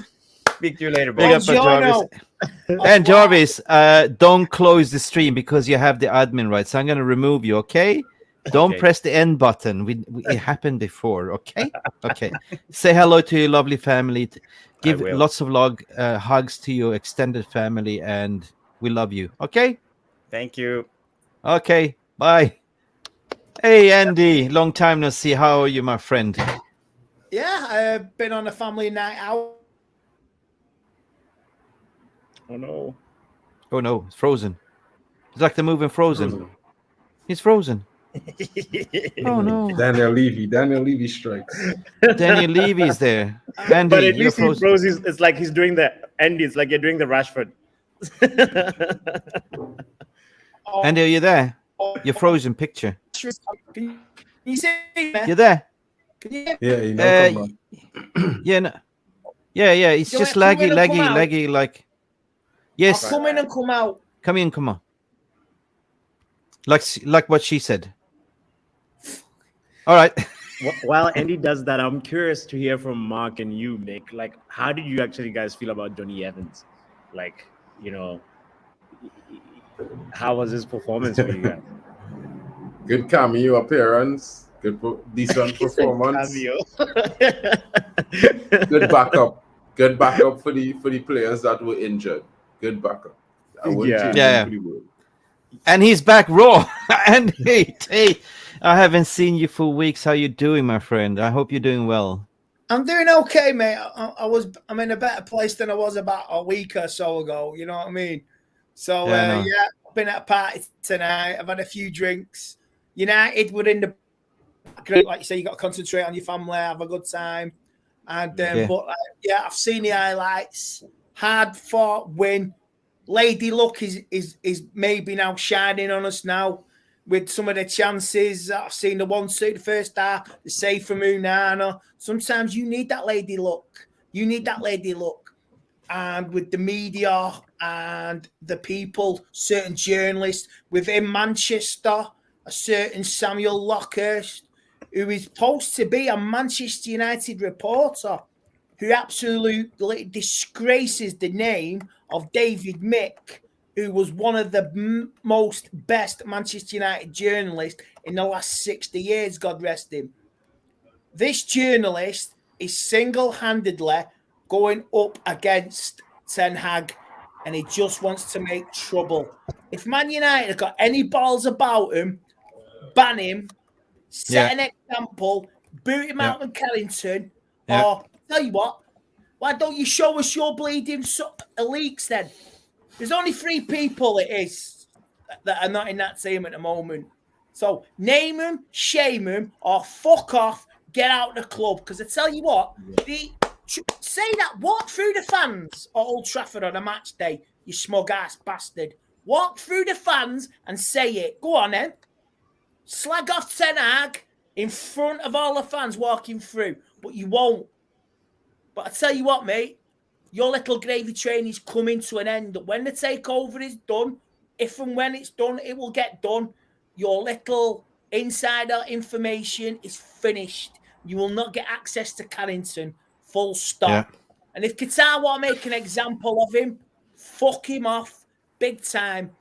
Speak to you later, Big up, Jarvis. And Jarvis, don't close the stream because you have the admin rights. So I'm going to remove you, okay? Don't press the end button. It happened before, okay? Okay. Say hello to your lovely family. Give lots of hugs to your extended family, and we love you. Okay? Thank you. Okay. Bye. Hey, Andy. Long time no see. How are you, my friend? Yeah, I've been on a family night out. Oh, no. Oh, no. It's frozen. It's like the movie Frozen. He's frozen. Oh, no. Daniel Levy strikes. Daniel Levy's there. Andy, but at least frozen. he froze. It's like he's doing the Andy. It's like you're doing the Rashford. Andy, are you there? Your frozen picture. Can you see me? You're there? Yeah, you know. Yeah. It's just laggy. Like, yes. I'll come in and come out. Come in, come on. Like what she said. All right. While Andy does that, I'm curious to hear from Mark and you, Mick. Like, how did you actually guys feel about Johnny Evans? Like, how was his performance for you guys? Good cameo appearance. Decent performance. Good backup. Good backup for the players that were injured. Good backup. And he's back raw. And hey, I haven't seen you for weeks. How you doing, my friend? I hope you're doing well. I'm doing okay, mate. I'm in a better place than I was about a week or so ago. You know what I mean? So Yeah, I know. yeah, I've been at a party tonight. I've had a few drinks. United were in the great, like you say, you got to concentrate on your family, have a good time. And Yeah. but yeah, I've seen the highlights. Hard fought win. Lady Luck is maybe now shining on us now with some of the chances. I've seen the 1-2 the first half, the save from Unana. Sometimes you need that Lady Luck. You need that Lady Luck. And with the media and the people, certain journalists within Manchester, a certain Samuel Lockhurst, who is supposed to be a Manchester United reporter, who absolutely disgraces the name of David Mick, who was one of the most best Manchester United journalists in the last 60 years, God rest him. This journalist is single-handedly going up against Ten Hag, and he just wants to make trouble. If Man United have got any balls about him, ban him, set an example, boot him out of Carrington, or tell you what, why don't you show us your bleeding leaks then? There's only 3 people it is that are not in that team at the moment. So name him, shame him, or fuck off, get out of the club. Because I tell you what, say that, walk through the fans at Old Trafford on a match day, you smug ass bastard. Walk through the fans and say it. Go on then. Slag off Ten Hag in front of all the fans walking through, but you won't. But I tell you what, mate, your little gravy train is coming to an end. When the takeover is done, if and when it's done, it will get done. Your little insider information is finished. You will not get access to Carrington. Full stop. Yeah. And if Qatar want to make an example of him, fuck him off big time.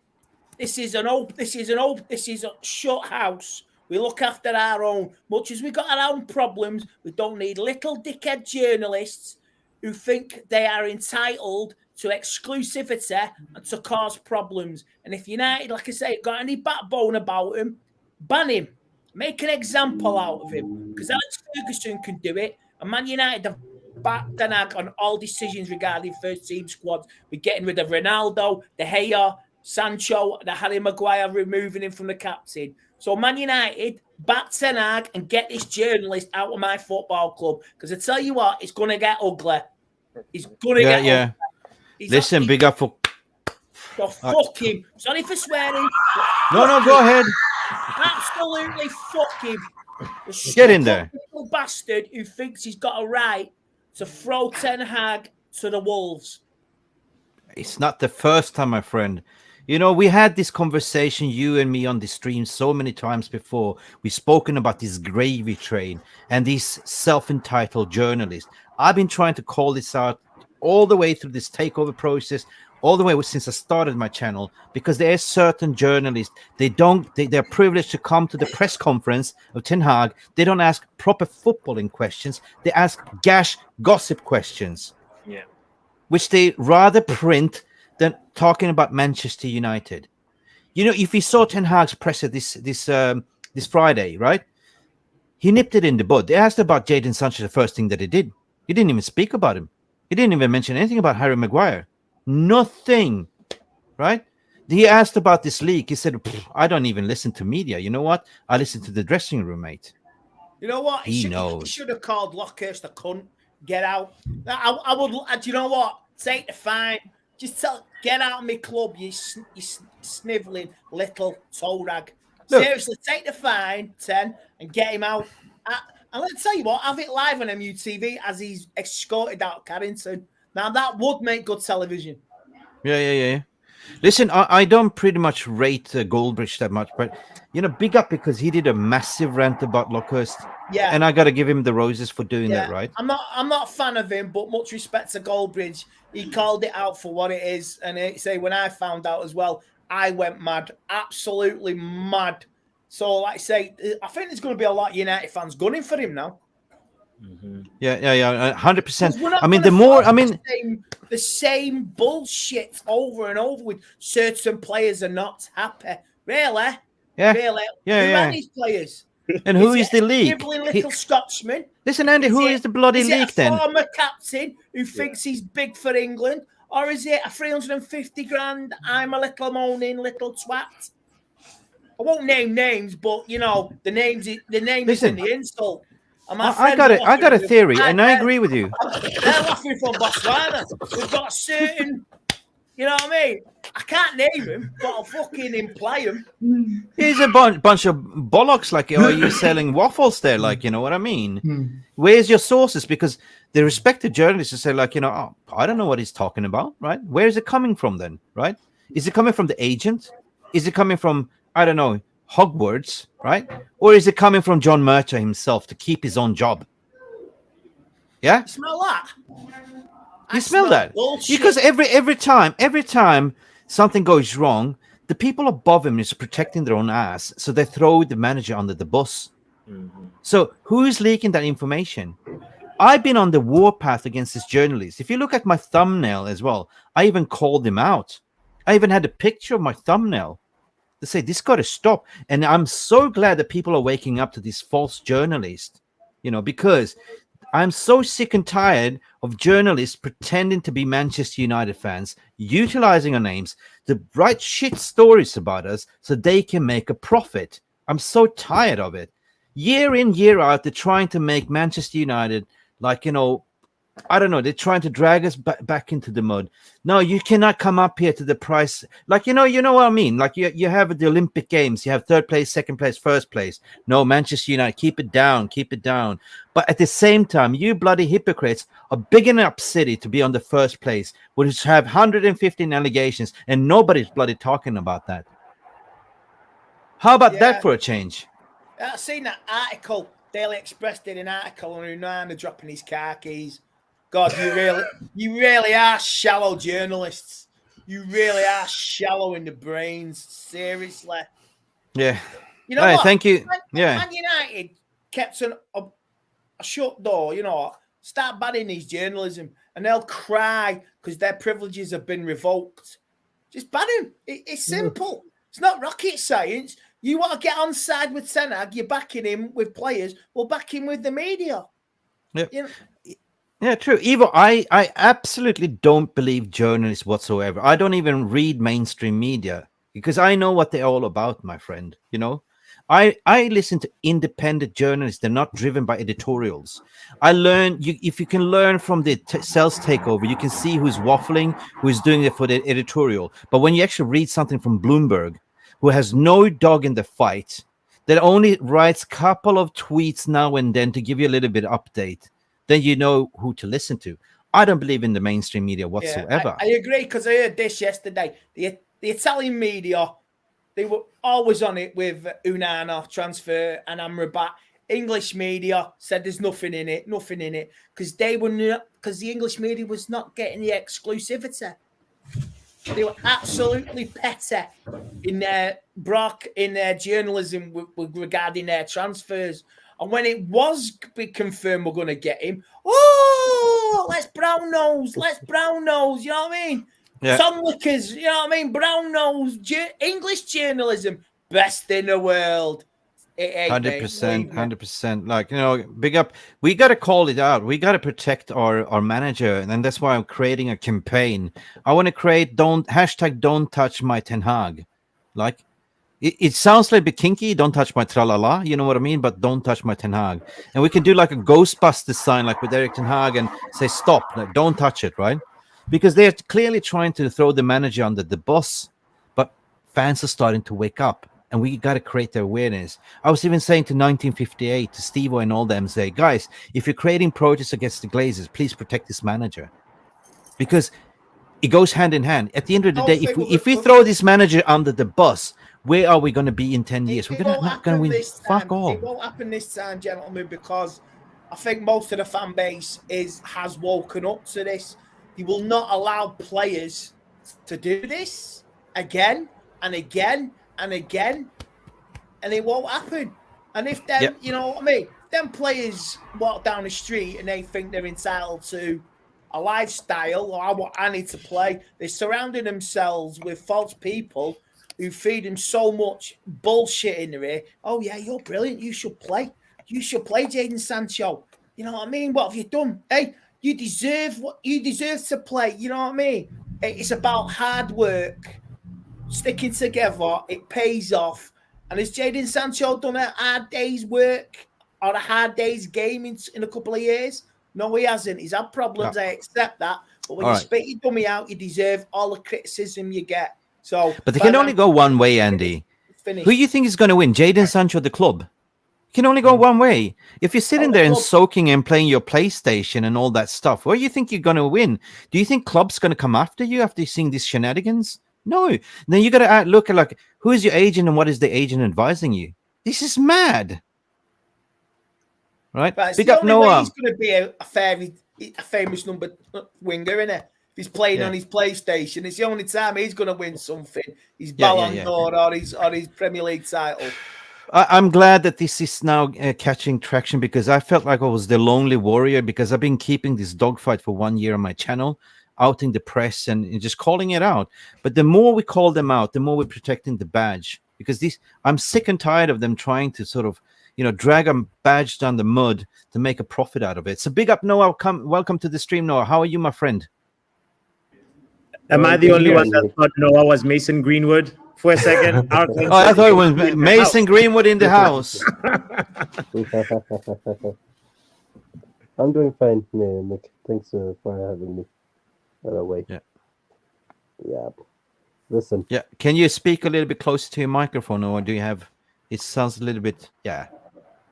This is a shut house. We look after our own. Much as we got our own problems, we don't need little dickhead journalists who think they are entitled to exclusivity and to cause problems. And if United, like I say, got any backbone about him, ban him. Make an example out of him. Because Alex Ferguson can do it. And Man United have backed Ten Hag on all decisions regarding first team squads. We're getting rid of Ronaldo, De Gea, Sancho, the Harry Maguire, removing him from the captain. So Man United, back Ten Hag and get this journalist out of my football club. Because I tell you what, it's going to get ugly. It's going to get ugly. Listen, big up for... So fuck him. Sorry for swearing. No, go ahead. Absolutely fuck him. Get in there. Little bastard who thinks he's got a right to throw Ten Hag to the wolves. It's not the first time, my friend. You know, we had this conversation, you and me, on the stream so many times before. We've spoken about this gravy train and these self-entitled journalists. I've been trying to call this out all the way through this takeover process, all the way since I started my channel, because there are certain journalists, they're privileged to come to the press conference of Ten Hag. They don't ask proper footballing questions. They ask gash gossip questions. Yeah. Which they rather print than talking about Manchester United. You know, if you saw Ten Hag's presser this Friday, right? He nipped it in the bud. They asked about Jadon Sancho, the first thing that he did. He didn't even speak about him. He didn't even mention anything about Harry Maguire. Nothing, right? He asked about this leak. He said, I don't even listen to media. You know what? I listen to the dressing room, mate. You know what? He knows. He should have called Lockhurst a cunt. Get out. I would. Do you know what? Take the fine. Just get out of my club, you snivelling little toe rag. Seriously, take the fine, 10, and get him out. And let's tell you what, have it live on MUTV as he's escorted out Carrington. Now, that would make good television. Yeah. Listen, I don't pretty much rate Goldbridge that much, but, you know, big up because he did a massive rant about Lockhurst. Yeah. And I got to give him the roses for doing that, right? I'm not a fan of him, but much respect to Goldbridge. He called it out for what it is. And when I found out as well, I went mad, absolutely mad. So, like I say, I think there's going to be a lot of United fans gunning for him now. Mm-hmm. Yeah, 100%. I mean, the same bullshit over and over with certain players are not happy. Really? Yeah. Really? Yeah. Who are these players? And who is the league? Dribbling little Scotsman. Listen, Andy, who is the bloody league then? Former captain who thinks he's big for England, or is it a 350 grand? I'm a little moaning little twat. I won't name names, but you know the names. The name Listen, isn't the insult. And my I friend got it. I got a laughing theory, from- and I agree with you. They're laughing from Botswana. We've got a certain, you know what I mean? I can't name him, but I'll fucking imply him. He's a bunch of bollocks. Like, are you selling waffles there? Like, you know what I mean? Where's your sources? Because the respected journalists say, like, you know, oh, I don't know what he's talking about, right? Where is it coming from then, right? Is it coming from the agent? Is it coming from, I don't know, Hogwarts, right? Or is it coming from John Murcher himself to keep his own job? Yeah? You smell that? You smell that? Bullshit. Because every time something goes wrong, the people above him is protecting their own ass, so they throw the manager under the bus. So who's leaking that information? I've been on the warpath against this journalist. If you look at my thumbnail as well, I even called him out. I even had a picture of my thumbnail to say this got to stop. And I'm so glad that people are waking up to this false journalist, you know, because I'm so sick and tired of journalists pretending to be Manchester United fans, utilizing our names to write shit stories about us so they can make a profit. I'm so tired of it. Year in, year out, they're trying to make Manchester United, like, you know, I don't know, they're trying to drag us back into the mud. No, you cannot come up here to the price. Like, you know what I mean? Like, you have the Olympic Games, you have third place, second place, first place. No, Manchester United, keep it down. But at the same time, you bloody hypocrites are big enough city to be on the first place, which have 115 allegations, and nobody's bloody talking about that. How about that for a change? I've seen that article. Daily Express did an article on Unana dropping his car keys. God, you really are shallow journalists. You really are shallow in the brains. Seriously. Yeah. You know Right, what? thank you. Man United kept a shut door, you know, start banning these journalism and they'll cry because their privileges have been revoked. Just ban him. It's simple. It's not rocket science. You want to get on side with Ten Hag, you're backing him with players, we'll back him with the media. Yeah. You know? Yeah, true. Ivo, I absolutely don't believe journalists whatsoever. I don't even read mainstream media because I know what they're all about, my friend. You know, I listen to independent journalists. They're not driven by editorials. I learn if you can learn from the sales takeover, you can see who's waffling, who's doing it for the editorial. But when you actually read something from Bloomberg, who has no dog in the fight, that only writes a couple of tweets now and then to give you a little bit of update, then you know who to listen to. I don't believe in the mainstream media whatsoever. Yeah, I agree because I heard this yesterday. The Italian media, they were always on it with Unana transfer and Amrabat. English media said there's nothing in it, because the English media was not getting the exclusivity. They were absolutely petty in their journalism regarding their transfers. And when it was confirmed we're going to get him, let's brown nose, you know what I mean? Yeah. Tom Lickers, you know what I mean? Brown nose, English journalism, best in the world. 100%. Like, you know, big up. We got to call it out. We got to protect our manager. And that's why I'm creating a campaign. I want to create don't touch my Ten Hag. Like, it sounds like a bit kinky. Don't touch my tralala. You know what I mean? But don't touch my Ten Hag. And we can do like a Ghostbusters sign, like with Eric Ten Hag, and say, stop, like, don't touch it, right? Because they're clearly trying to throw the manager under the bus. But fans are starting to wake up. And we got to create the awareness. I was even saying to 1958, to Steve-O and all them, say, guys, if you're creating protests against the Glazers, please protect this manager. Because it goes hand in hand. At the end of the day, if we throw this manager under the bus, where are we going to be in 10 years? We're not going to win. Fuck all. It won't happen this time, gentlemen, because I think most of the fan base has woken up to this. They will not allow players to do this again and again and again, and it won't happen. And if them, you know what I mean, them players walk down the street and they think they're entitled to a lifestyle or what I need to play, they're surrounding themselves with false people who feed them so much bullshit in their ear. Oh yeah, you're brilliant. You should play. Jadon Sancho. You know what I mean? What have you done? Hey, you deserve to play. You know what I mean? It's about hard work, sticking together. It pays off. And has Jadon Sancho done a hard day's work or a hard day's game in a couple of years? No, he hasn't. He's had problems. I accept that. But when you spit your dummy out, you deserve all the criticism you get. So, but they can only go one way, Andy. Who do you think is going to win, Jadon Sancho or the club? It can only go one way. If you're sitting there and soaking and playing your PlayStation and all that stuff, what do you think you're going to win? Do you think club's going to come after you after seeing these shenanigans? No. Then you got to look at like, who is your agent and what is the agent advising you? This is mad. Right? But Big up Noah. He's going to be a famous number winger, isn't it? If he's playing on his PlayStation, it's the only time he's going to win something. His Ballon d'Or or his Premier League title. I'm glad that this is now catching traction because I felt like I was the lonely warrior because I've been keeping this dogfight for 1 year on my channel, outing the press and just calling it out. But the more we call them out, the more we're protecting the badge because I'm sick and tired of them trying to sort of, drag a badge down the mud to make a profit out of it. So big up, Noah. Welcome to the stream, Noah. How are you, my friend? Am I the only one that thought Noah was Mason Greenwood for a second? I thought it was Mason Greenwood in the house. I'm doing fine, Nick. Thanks for having me. By the way. Yeah. Listen. Yeah. Can you speak a little bit closer to your microphone, or do you have? It sounds a little bit. Yeah.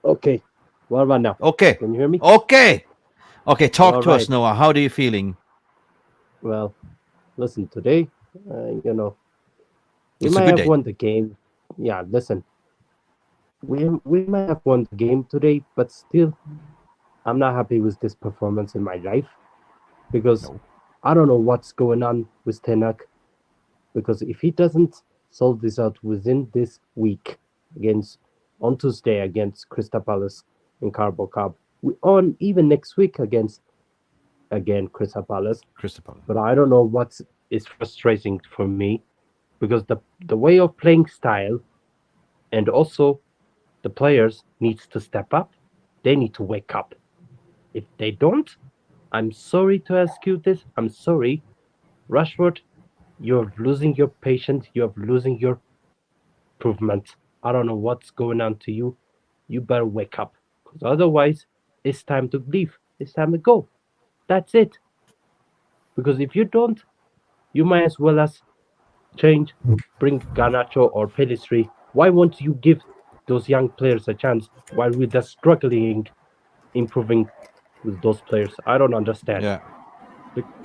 Okay. What about now? Okay. Can you hear me? Okay. Talk to right. us, Noah. How are you feeling? Well, listen. Today, we It's might a good have day. won the game. Yeah. Listen. We might have won the game today, but still, I'm not happy with this performance in my life because I don't know what's going on with Tenak. Because if he doesn't solve this out within this week on Tuesday against Crystal Palace in Carabao Cup, on even next week against Crystal Palace. But I don't know what is frustrating for me because the way of playing style and also the players needs to step up. They need to wake up. If they don't, I'm sorry to ask you this. I'm sorry, Rashford. You're losing your patience. You're losing your improvement. I don't know what's going on to you. You better wake up. Because otherwise, it's time to leave. It's time to go. That's it. Because if you don't, you might as well as change, bring Garnacho or Pelistri. Why won't you give those young players a chance while we're just struggling, improving with those players? I don't understand. Yeah.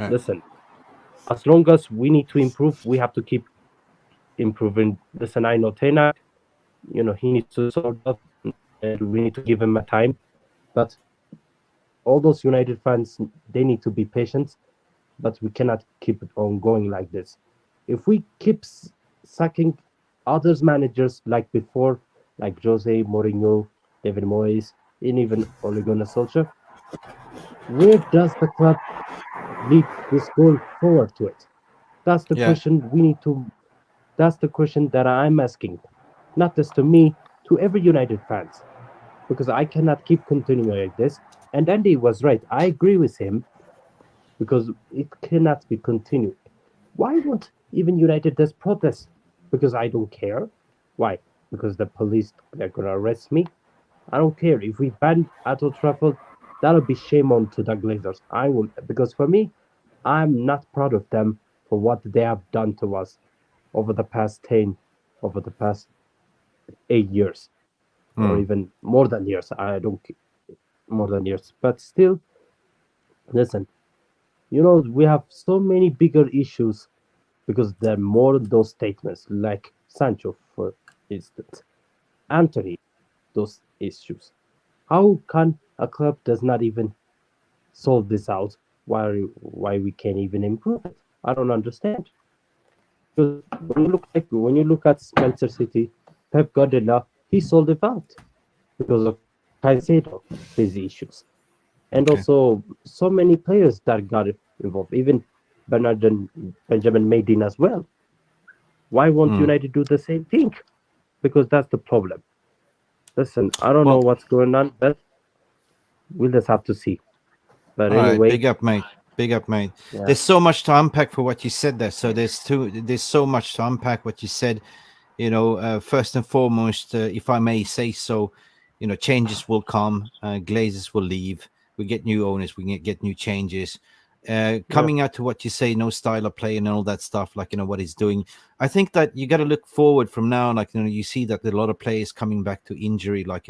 Listen, as long as we need to improve, we have to keep improving. Listen, I know Tena, he needs to sort out, and we need to give him a time. But all those United fans, they need to be patient. But we cannot keep it on going like this. If we keep sacking others managers like before, like Jose Mourinho, David Moyes, and even Ole Gunnar Solskjaer, where does the club lead this goal forward to it? That's the question we need to. That's the question that I'm asking, not just to me, to every United fans, because I cannot keep continuing like this. And Andy was right. I agree with him, because it cannot be continued. Why won't even United just protest? Because I don't care. Why? Because the police are gonna arrest me. I don't care. If we ban at Old Trafford, that'll be shame on to the Glazers. I will, because for me, I'm not proud of them for what they have done to us over the past 8 years, or even more than years. I don't more than years, but still, listen. We have so many bigger issues because there are more of those statements, like Sancho, for instance, Anthony, those issues. How can a club does not even solve this out? Why we can't even improve it? I don't understand. Because when you look at Manchester City, Pep Guardiola, he solved it out because of Caicedo, his issues. And also so many players that got involved, even Benjamin Maydin as well. Why won't United do the same thing? Because that's the problem. Listen, I don't know what's going on, but we'll just have to see. But anyway, big up, mate. Big up, mate. Yeah. There's so much to unpack for what you said there. So there's so much to unpack what you said. First and foremost, if I may say so, changes will come. Glazers will leave. We get new owners. We get new changes. Coming out to what you say, no style of play and all that stuff, like what he's doing. I think that you got to look forward from now. Like you see that there are a lot of players coming back to injury. Like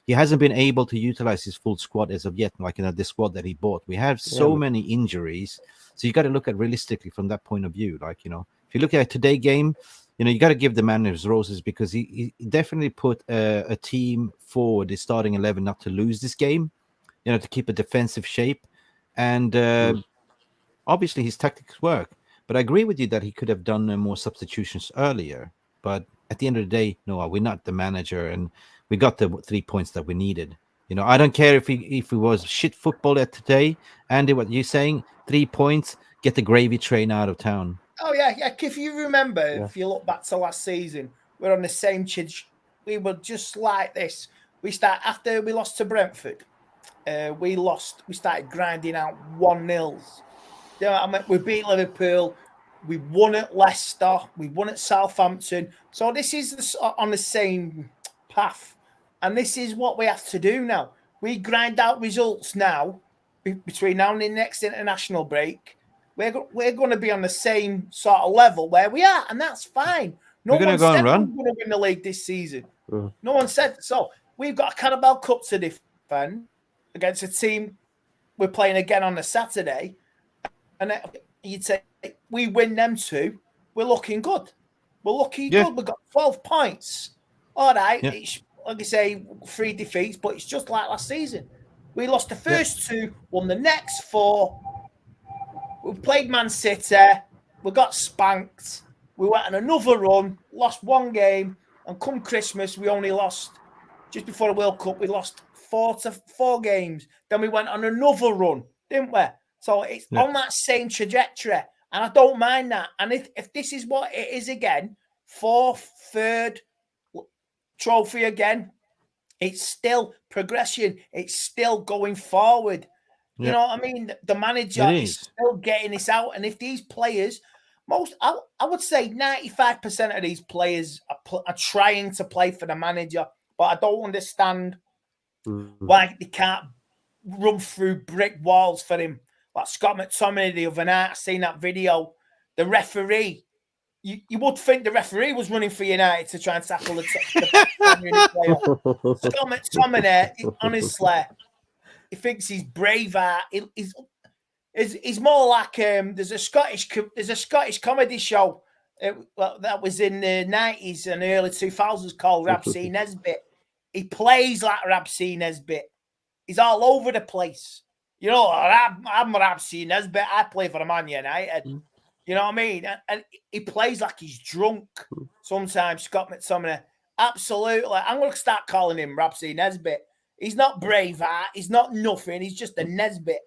he hasn't been able to utilize his full squad as of yet. Like the squad that he bought, we have so many injuries. So you got to look at realistically from that point of view. Like if you look at today's game, you got to give the man his roses because he definitely put a team forward, the starting 11, not to lose this game. To keep a defensive shape, and obviously his tactics work. But I agree with you that he could have done more substitutions earlier. But at the end of the day, no, we're not the manager, and we got the 3 points that we needed. I don't care if he was shit football at today. Andy, what you're saying? 3 points, get the gravy train out of town. Oh yeah. If you remember, if you look back to last season, we're on the same we were just like this. After we lost to Brentford. We started grinding out 1-0s. We beat Liverpool. We won at Leicester. We won at Southampton. So this is on the same path. And this is what we have to do now. We grind out results now. Between now and the next international break, we're going to be on the same sort of level where we are. And that's fine. No one said we're going to win the league this season. No one said so. We've got a Carabao Cup to defend against a team we're playing again on a Saturday, and you'd say we win them two, we're looking good. We're looking good. We've got 12 points. All right, it's like I say, 3 defeats, but it's just like last season. We lost the first 2, won the next 4. We played Man City, we got spanked. We went on another run, lost 1 game, and come Christmas, we only lost just before the World Cup. We lost 4 games. Then we went on another run, didn't we? So it's on that same trajectory. And I don't mind that. And if this is what it is again, 4th, 3rd trophy again, it's still progression. It's still going forward. You know what I mean? The manager is still getting this out. And if these players, I would say 95% of these players are trying to play for the manager. But I don't understand why they can't run through brick walls for him. Like Scott McTominay the other night, I seen that video. The referee, you would think the referee was running for United to try and tackle the player. Scott McTominay, honestly, he thinks he's braver. He's more like there's a Scottish comedy show that was in the 90s and early 2000s called Rabsy Nesbitt. He plays like Rabsy Nesbitt. He's all over the place. I'm Rabsy Nesbitt. I play for the Man United. You know what I mean? And he plays like he's drunk sometimes, Scott McTominay. Absolutely. I'm going to start calling him Rabsy Nesbitt. He's not Braveheart. He's not nothing. He's just a Nesbitt.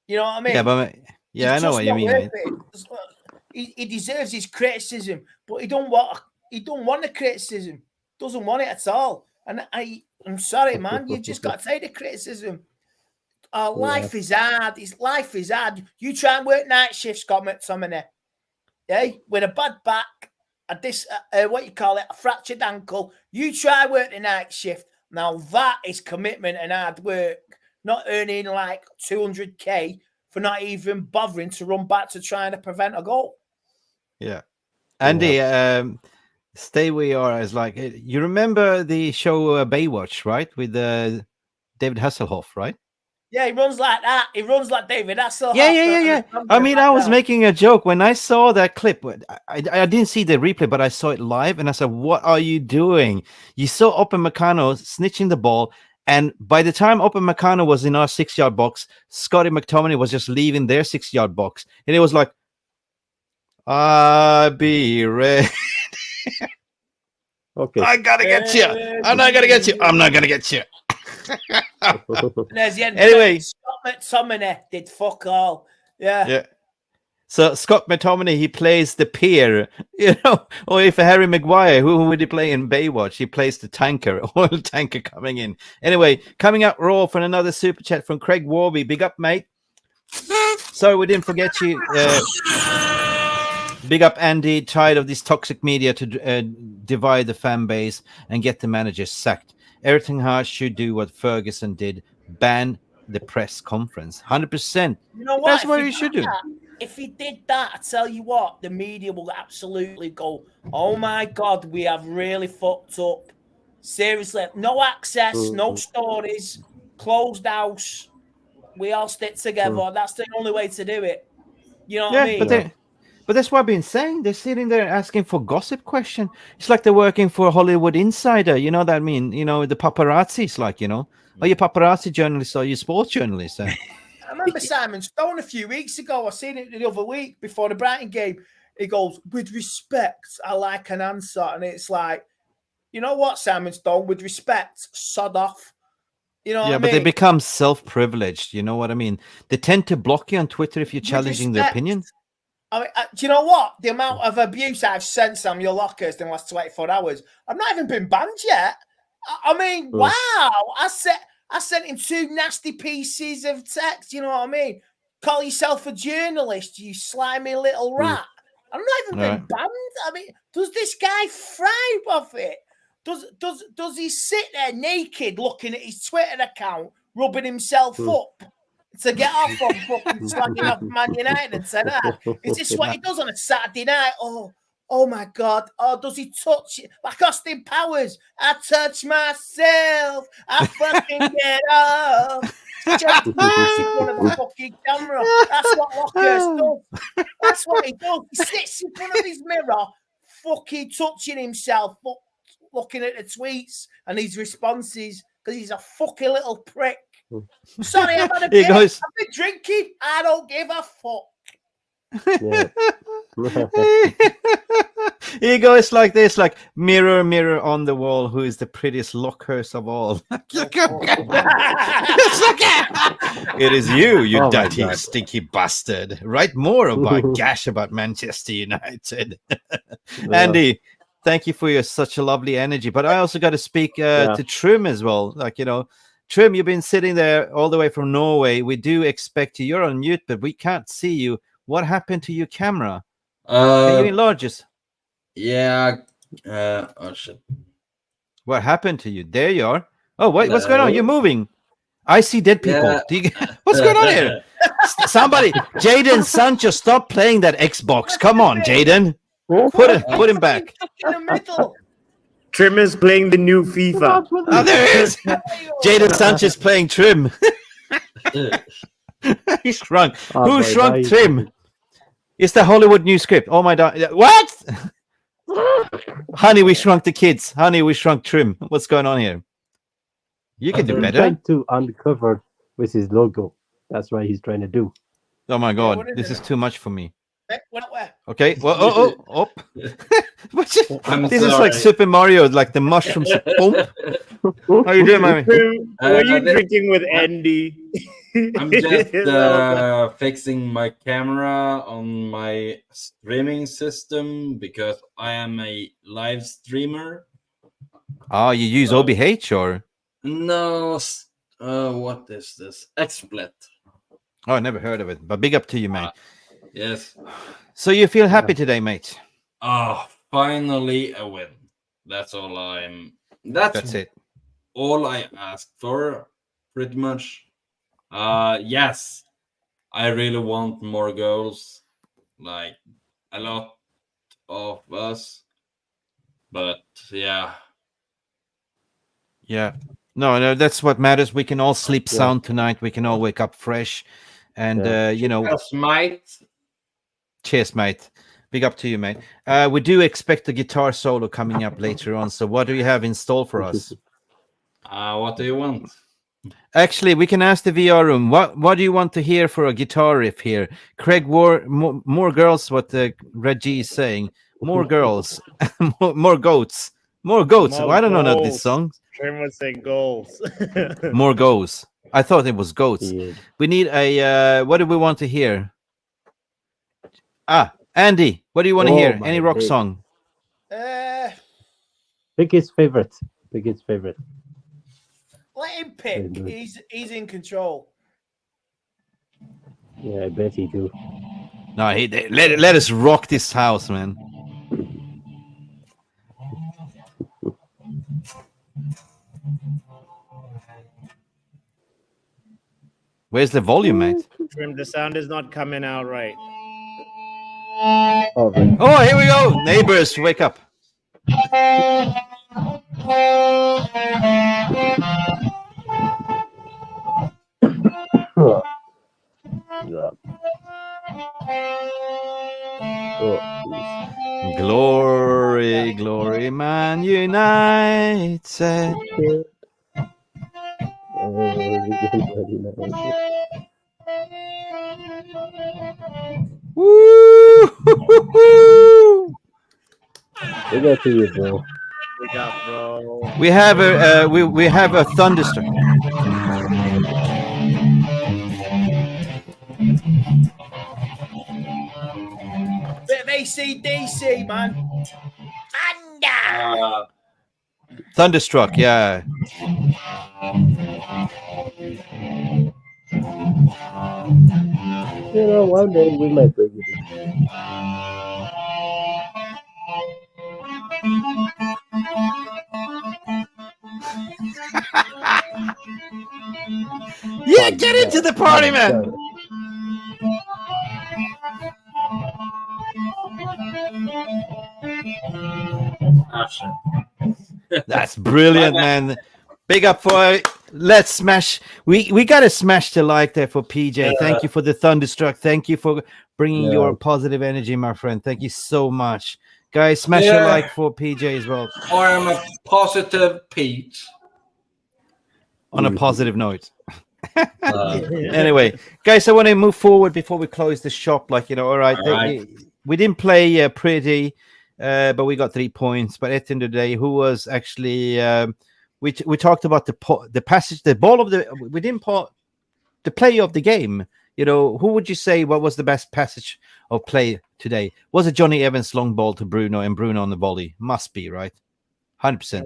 You know what I mean? Yeah, but I know what you mean, mate. He deserves his criticism, but he don't want the criticism. Doesn't want it at all. And I'm sorry, man. You've just got to take the criticism. Life is hard. Life is hard. You try and work night shifts, Scott McTominay. With a bad back, a fractured ankle. You try work the night shift. Now that is commitment and hard work. Not earning like 200k for not even bothering to run back to trying to prevent a goal. Yeah. Andy, stay where you are. As like, you remember the show Baywatch, right? With David Hasselhoff, right? Yeah, he runs like that. He runs like David Hasselhoff. Yeah. I mean, I was making a joke when I saw that clip. I didn't see the replay, but I saw it live, and I said, "What are you doing?" You saw Upamecano snitching the ball, and by the time Upamecano was in our 6-yard box, Scotty McTominay was just leaving their 6-yard box, and it was like, "I'll be ready." Okay. I gotta get you. I'm not gonna get you. I'm not gonna get you. Anyway, Scott McTominay did fuck all. Yeah. So Scott McTominay, he plays the peer, or if Harry Maguire, who would he play in Baywatch? He plays the tanker, oil tanker coming in. Anyway, coming up raw for another super chat from Craig Warby. Big up, mate. Sorry, we didn't forget you. Big up Andy, tired of this toxic media to divide the fan base and get the managers sacked. Eric Ten Hag should do what Ferguson did, ban the press conference. 100%. You know what? That's If what he you should did do. that- If he did that, I tell you what, the media will absolutely go, "Oh my God, we have really fucked up." Seriously, no access, no stories, closed house. We all stick together. That's the only way to do it. You know what I mean? But that's what I've been saying. They're sitting there asking for gossip question. It's like they're working for Hollywood Insider. You know that I mean? You know, the paparazzis, like, you know. Are you paparazzi journalists or are you sports journalists? I remember Simon Stone a few weeks ago. I seen it the other week before the Brighton game. He goes, "With respect, I like an answer." And it's like, you know what, Simon Stone? With respect, sod off. You know what I But they mean? become self-privileged. You know what I mean? They tend to block you on Twitter if you're With challenging their respect. opinion. I mean, do you know what? The amount of abuse I've sent Samuel Lockers in the last 24 hours, I've not even been banned yet. I mean, wow. I sent him 2 nasty pieces of text. You know what I mean? Call yourself a journalist, you slimy little rat. I'm not even been banned. I mean, does this guy thrive off it? Does he sit there naked looking at his Twitter account, rubbing himself up to get off on fucking slagging off Man United and saying, is this what he does on a Saturday night? Oh my God. Oh, does he touch it? Like Austin Powers, I touch myself. I fucking get off. Just in front of the fucking camera. That's what Lockhurst does. That's what he does. He sits in front of his mirror, fucking touching himself, looking at the tweets and his responses because he's a fucking little prick. Sorry, I've had a bit. I've been drinking. I don't give a fuck. He goes like this, like mirror, mirror on the wall, who is the prettiest Lockhurst of all? It is you, you dirty, stinky bastard. Write more about gash about Manchester United. Andy, thank you for your such a lovely energy. But I also got to speak to Trim as well. Like, you know, Trim, you've been sitting there all the way from Norway. We do expect you. You're on mute, but we can't see you. What happened to your camera? Can you enlarge it? Yeah. Oh shit. What happened to you? There you are. Oh, wait, what's going on? You're moving. I see dead people. Yeah. What's going on here? Somebody, Jaden Sancho, stop playing that Xbox. Come on, Jaden. Put him back. In the middle. Trim is playing the new FIFA. Oh, there he is. Jaden Sanchez playing Trim. He shrunk. Who shrunk Trim? It's the Hollywood new script. Oh my God. What? Honey, we shrunk the kids. Honey, we shrunk Trim. What's going on here? You can do better. Trying to uncover with his logo. That's what he's trying to do. Oh my God. This is too much for me. Where? Okay. Well, this sorry. is like Super Mario, like the mushrooms. Boom. How you doing, man? Were you drinking with Andy? I'm just fixing my camera on my streaming system because I am a live streamer. Oh, you use OBH or? No, what is this? XSplit. Oh, I never heard of it, but big up to you, mate. Yes. So you feel happy today, mate? Oh, finally a win. That's all That's it. All I asked for, pretty much. Yes, I really want more goals, like a lot of us. But yeah. No, that's what matters. We can all sleep sound tonight. We can all wake up fresh, and you know. Cheers, mate. Cheers, mate. Big up to you, mate. We do expect a guitar solo coming up later on. So, what do you have in store for us? What do you want? Actually, we can ask the VR room. What do you want to hear for a guitar riff here? Craig more girls. What Reggie is saying. More girls. more goats. More goats. I don't know this song. Trim would say goals. More goals. I thought it was goats. Yeah. We need a. What do we want to hear? Andy, what do you want to hear? Any rock song? Pick his favorite. Pick his favorite. Let him pick. He's in control. Yeah, I bet he do. No, let us rock this house, man. Where's the volume, mate? Trim, the sound is not coming out right. All right. Oh, here we go. Neighbors, wake up. Yeah. Oh, please. Glory, glory, Man United. Woo! Big up to you, bro. Big up, bro. We have a thunderstorm. Bit of AC/DC, man. Thunder. Thunderstruck, yeah. You know, one day we might break it. Yeah, get into the party, man. That's brilliant, man. Big up for let's smash. We gotta smash the like there for PJ. Thank you for the thunderstruck. Thank you for bringing your positive energy, my friend. Thank you so much, guys. Smash a like for PJ as well. I am a positive Pete. On a positive note. Anyway, guys, I want to move forward before we close the shop. Like, you know, all right. We didn't play pretty, but we got 3 points. But at the end of the day, who was actually we talked about the passage, the ball of the we didn't put the play of the game. You know, who would you say what was the best passage of play today? Was it Johnny Evans' long ball to Bruno and Bruno on the volley? Must be, right? 100%.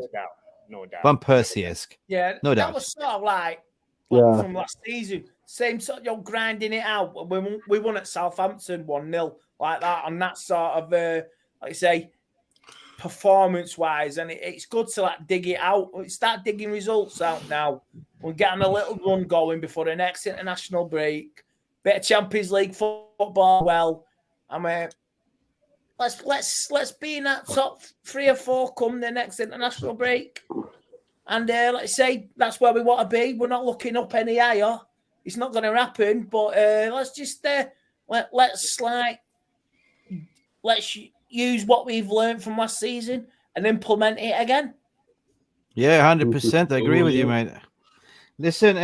No doubt. Van Persie-esque. Yeah, no doubt. That was sort of like from last season. Same sort of, you know, grinding it out. We won at Southampton 1-0 like that, and that sort of like I say, performance-wise, and it's good to like dig it out. Start digging results out now. We're getting a little run going before the next international break. Bit of Champions League football. Well, I mean, let's be in that top 3 or 4 come the next international break. And like I say, that's where we want to be. We're not looking up any higher. It's not going to happen. But let's just let's use what we've learned from last season and implement it again. Yeah, 100%. I agree with you, mate. Listen,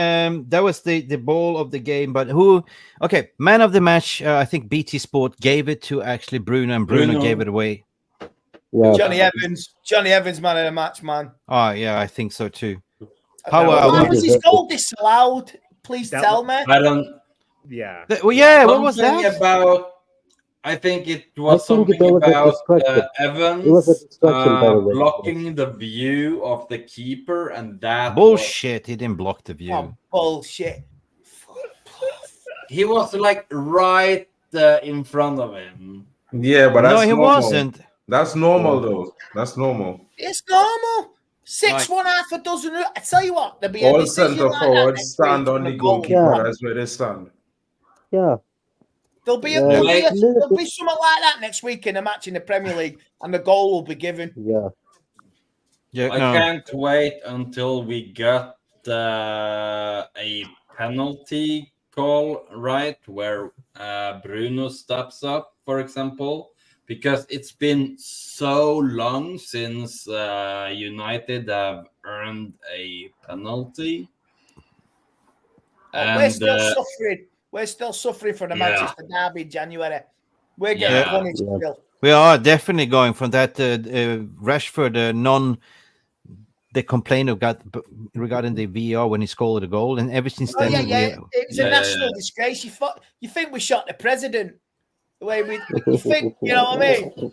that was the ball of the game. But who? Okay, man of the match. I think BT Sport gave it to actually Bruno, and Bruno gave it away. Yeah. Johnny Evans, man of the match, man. Oh yeah, I think so too. Why was his goal disallowed? Please tell me. I don't. Yeah. Well, yeah. What was that? I think it was something about Evans it was a distraction, by the way. blocking the view of the keeper, and that bullshit. He didn't block the view. Oh, bullshit. He was like right in front of him. Yeah, but that's he normal. wasn't. That's normal, though. That's normal. It's normal. 6-1 half a dozen. I tell you what, there'll be all a centre like forwards stand on the goalkeeper. That's where they stand. Yeah. There'll be something like that next week in a match in the Premier League, and the goal will be given. Yeah. I can't wait until we got a penalty call, right, where Bruno steps up, for example, because it's been so long since United have earned a penalty. We're still suffering. We're still suffering from the Manchester Derby in January. We're getting punished still. We are definitely going from that Rashford the complaint regarding the VAR when he scored a goal, and ever since then, it was a national disgrace. You think we shot the president? The way you think, you know what I mean?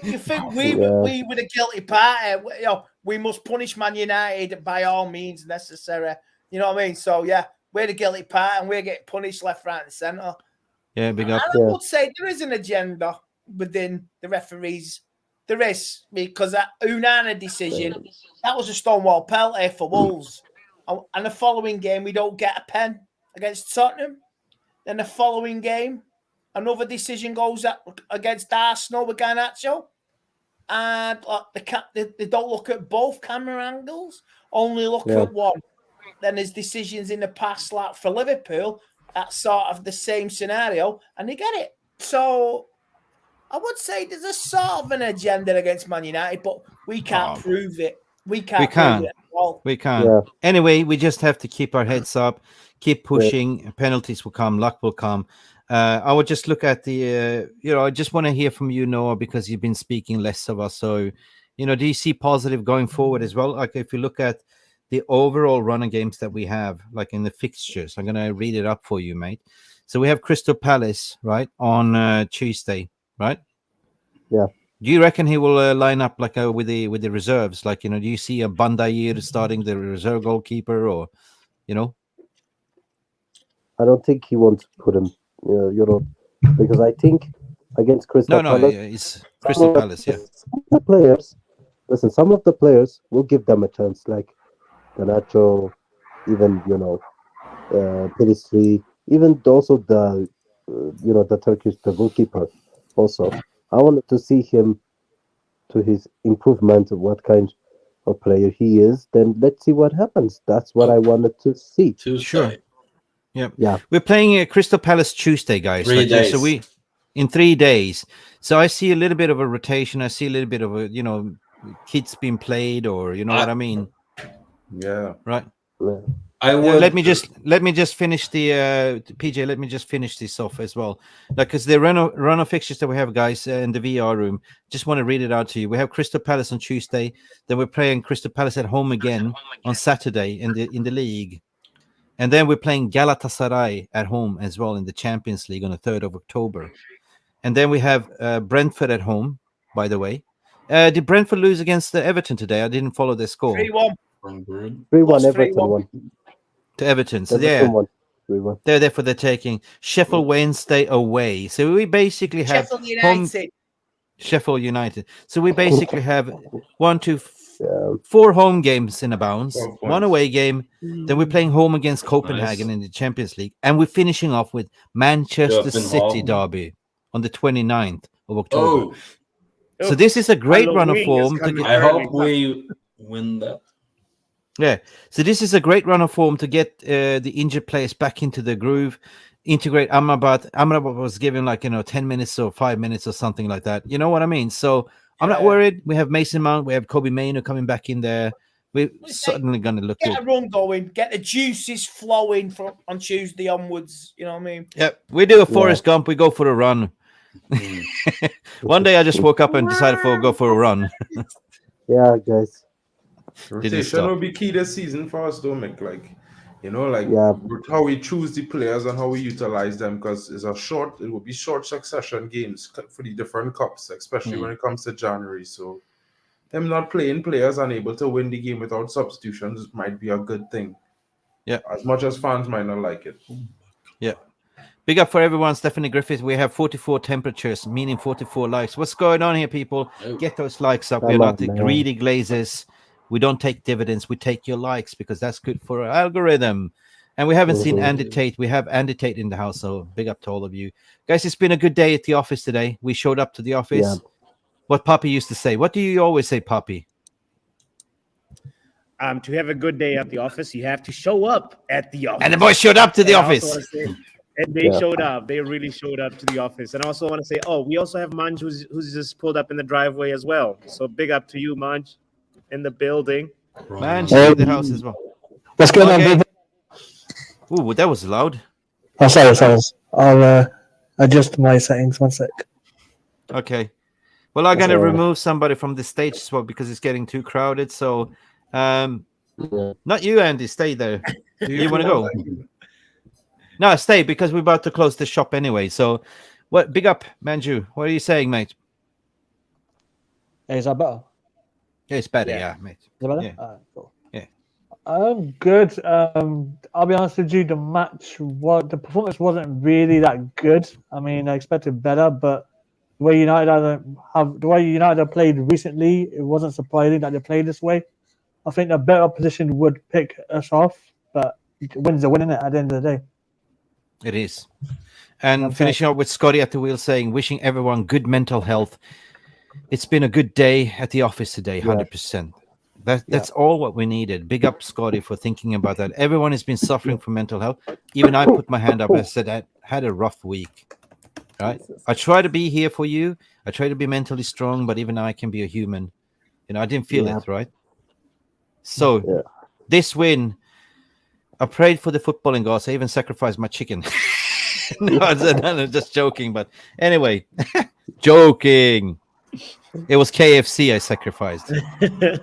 You think we were the guilty party? You know, we must punish Man United by all means necessary. You know what I mean? So we're the guilty party, and we're getting punished left, right, and centre. Yeah, big up. And I would say there is an agenda within the referees. There is, because that Unana decision, that was a stonewall penalty for Wolves. And the following game, we don't get a pen against Tottenham. Then the following game, another decision goes up against Arsenal with Garnacho. And they don't look at both camera angles, only look at one. Then there's decisions in the past, like for Liverpool, that's sort of the same scenario, and they get it. So I would say there's a sort of an agenda against Man United, but we can't prove it. We can't prove it at all. We can't. Yeah. Anyway, we just have to keep our heads up, keep pushing. Penalties will come, luck will come. I would just look at the, I just want to hear from you, Noah, because you've been speaking less of us. So, do you see positive going forward as well? Like if you look at the overall run of games that we have, like in the fixtures, I'm going to read it up for you, mate. So we have Crystal Palace, right, on Tuesday, right? Yeah. Do you reckon he will line up like with the reserves? Like, do you see a Bandair starting the reserve goalkeeper or, I don't think he wants to put him, because I think against Crystal Palace. It's Crystal Palace, yeah. Some of the players will give them a chance, like Garnacho, even, Peristri, even also the Turkish, the goalkeeper also. I wanted to see him to his improvement of what kind of player he is. Then let's see what happens. That's what I wanted to see. Tuesday. Yeah. We're playing Crystal Palace Tuesday, guys. 3 days. So in 3 days. So I see a little bit of a rotation. I see a little bit of a, kids being played, or what I mean. Yeah. Right. Yeah. Let me just finish the PJ. Let me just finish this off as well, because the run of fixtures that we have, guys, in the VR room. Just want to read it out to you. We have Crystal Palace on Tuesday. Then we're playing Crystal Palace at home again on Saturday in the league, and then we're playing Galatasaray at home as well in the Champions League on the 3rd of October, and then we have Brentford at home. By the way, did Brentford lose against Everton today? I didn't follow their score. 3-1. 3-1 Everton won. To Everton. So Everton won. 3-1. They're there for the taking. Sheffield Wednesday away. So we basically have Sheffield United. So we basically have 4 home games in a bounce, 1 away game. Then we're playing home against Copenhagen in the Champions League. And we're finishing off with Manchester City derby on the 29th of October. So this is a great run of form. I hope we win that. Yeah, so this is a great run of form to get the injured players back into the groove, integrate Amrabat. Amrabat was given 10 minutes or 5 minutes or something like that. You know what I mean? So I'm not worried. We have Mason Mount, we have Kobe Mainoo coming back in there. We're certainly going to look good. Get a run going, get the juices flowing from on Tuesday onwards. You know what I mean? Yeah, we do a Forrest Gump. We go for a run. One day I just woke up and decided to go for a run. Yeah, guys. Rotation will be key this season for us, though, Mick. How we choose the players and how we utilize them, because it will be short succession games for the different cups, especially when it comes to January. So them not playing players unable to win the game without substitutions might be a good thing. Yeah. As much as fans might not like it. Yeah. Big up for everyone. Stephanie Griffith. We have 44 temperatures, meaning 44 likes. What's going on here, people? Get those likes up. We're not the greedy glazers. We don't take dividends. We take your likes because that's good for our algorithm. And we haven't seen Andy Tate. We have Andy Tate in the house. So big up to all of you. Guys, it's been a good day at the office today. We showed up to the office. Yeah. What Poppy used to say. What do you always say, Poppy? To have a good day at the office, you have to show up at the office. And the boys showed up to the office. And they showed up. They really showed up to the office. And I also want to say, we also have Manj who's just pulled up in the driveway as well. So big up to you, Manj, in the building. Manj in the house as well. What's going on, baby? Ooh, that was loud. Oh, sorry. I'll adjust my settings. 1 sec. Okay. Well, I'm going to remove somebody from the stage as well because it's getting too crowded. So, not you, Andy. Stay there. Do you want to go? No, stay because we're about to close the shop anyway. So, what? Big up, Manju. What are you saying, mate? Is that better? Yeah, it's better, yeah mate. Is that better? Yeah. Cool. Yeah. Good. I'll be honest with you. The performance wasn't really that good. I mean, I expected better, but the way United have played recently, it wasn't surprising that they played this way. I think a better position would pick us off, but wins are winning it at the end of the day. It is. And finishing up with Scotty at the wheel saying, wishing everyone good mental health. It's been a good day at the office today, 100%. That's all what we needed. Big up Scotty for thinking about that. Everyone has been suffering from mental health. Even I put my hand up and said I had a rough week. Right? I try to be here for you. I try to be mentally strong, but even I can be a human. I didn't feel it, right? So this win, I prayed for the footballing gods. I even sacrificed my chicken. No, I'm just joking. But anyway, joking. It was KFC I sacrificed. Hey,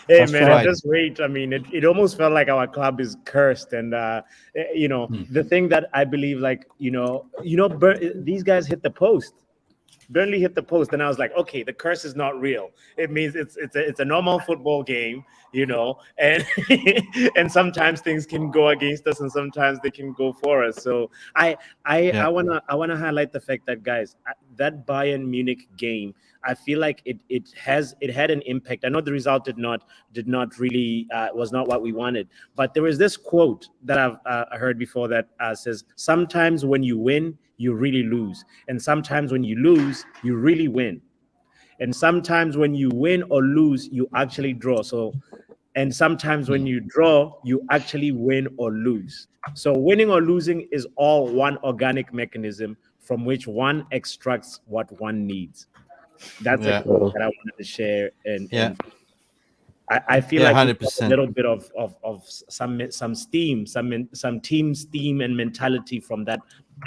That's man, right. just wait. I mean, it almost felt like our club is cursed. And, the thing that I believe, these guys hit the post. Burnley hit the post, and I was like, okay, the curse is not real. It means it's a normal football game, and and sometimes things can go against us, and sometimes they can go for us. So I wanna highlight the fact that, guys, that Bayern Munich game, I feel like it had an impact. I know the result did not really was not what we wanted, but there was this quote that I've heard before that says, sometimes when you win, you really lose, and sometimes when you lose, you really win, and sometimes when you win or lose, you actually draw. And sometimes when you draw, you actually win or lose. So winning or losing is all one organic mechanism from which one extracts what one needs. That's a quote that I wanted to share, and I feel like 100%. a little bit of some steam, some team steam and mentality from that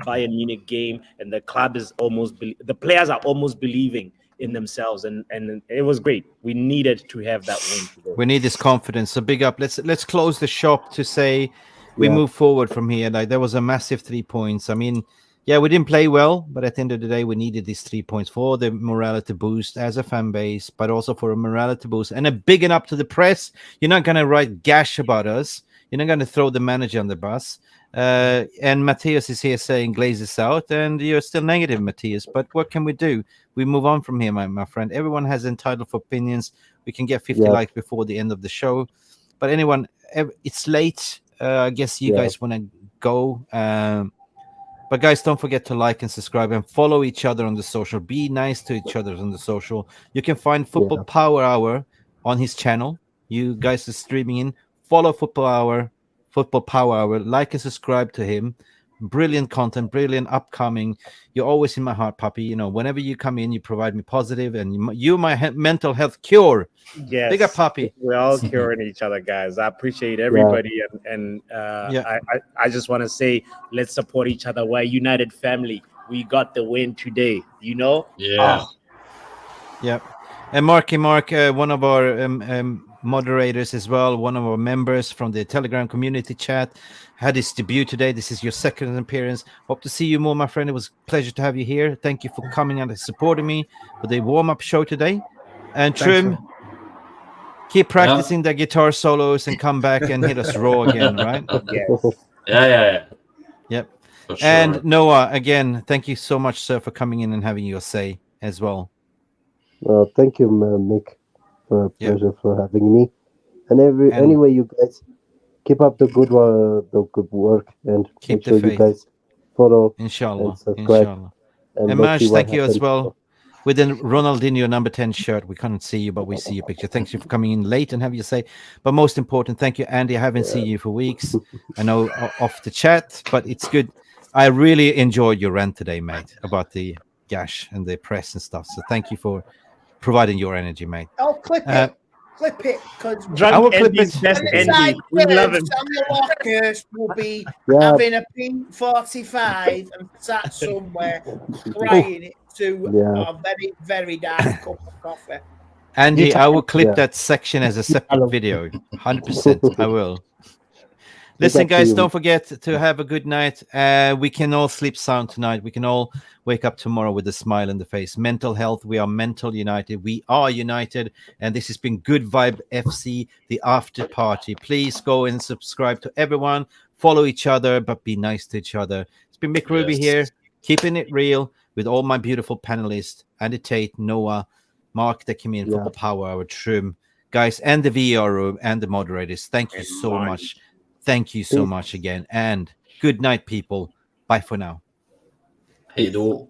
Bayern Munich game, and the club is the players are almost believing in themselves, and it was great. We needed to have that win today. We need this confidence. So big up. Let's close the shop to say we move forward from here. Like, there was a massive 3 points. I mean, we didn't play well, but at the end of the day, we needed these 3 points for the morality boost as a fan base, but also for a morality boost and a bigging up to the press. You're not going to write gash about us. You're not going to throw the manager on the bus. And Matthias is here saying Glazes out, and you're still negative, Matthias. But what can we do? We move on from here, my friend. Everyone has entitled for opinions. We can get 50 likes before the end of the show. But it's late. I guess you guys want to go. But guys, don't forget to like and subscribe and follow each other on the social. Be nice to each other on the social. You can find Football Power Hour on his channel. You guys are streaming in. Follow Football Power Hour. Like and subscribe to him. Brilliant content, brilliant upcoming. You're always in my heart, puppy. Whenever you come in, you provide me positive, and you're my mental health cure. Yes, big up, puppy. We're all curing each other, guys. I appreciate everybody, and I just want to say, let's support each other. We're a united family. We got the win today. Yeah. Yeah. And Mark, one of our moderators as well, one of our members from the Telegram community chat, had his debut today. This is your second appearance. Hope to see you more, my friend. It was a pleasure to have you here. Thank you for coming and supporting me for the warm-up show today. And Trim, keep practicing the guitar solos and come back and hit us raw again, right? Yeah. Yep. For sure. And Noah, again, thank you so much, sir, for coming in and having your say as well. Well, thank you, Mick. For a pleasure for having me. And anyway, you guys keep up the good work, and keep make sure the you guys follow, inshallah, and subscribe. Inshallah. And let's see Mash, what thank you as happens. well. With the Ronaldinho number 10 shirt, we can't see you, but we see your picture. Thank you for coming in late and have your say. But most important, thank you, Andy. I haven't seen you for weeks. I know off the chat, but it's good. I really enjoyed your rant today, mate, about the gash and the press and stuff. So thank you for providing your energy, mate. I'll clip it. Clip it, because I will clip it. Andy. We love him. Samuel Lockhurst will be having a pink 45 and sat somewhere crying it to a very, very dark cup of coffee. Andy, I will clip that section as a separate video. 100%. I will. Listen, up to guys, you. don't forget to have a good night. We can all sleep sound tonight. We can all wake up tomorrow with a smile on the face. Mental health. We are mental united. We are united. And this has been Good Vibe FC, the after party. Please go and subscribe to everyone. Follow each other, but be nice to each other. It's been Mick Ruby here, keeping it real with all my beautiful panelists, Andy Tate, Noah, Mark that came in for power, our trim guys, and the VR room and the moderators. Thank you so much. Thank you so much again. And good night, people. Bye for now. Hej då.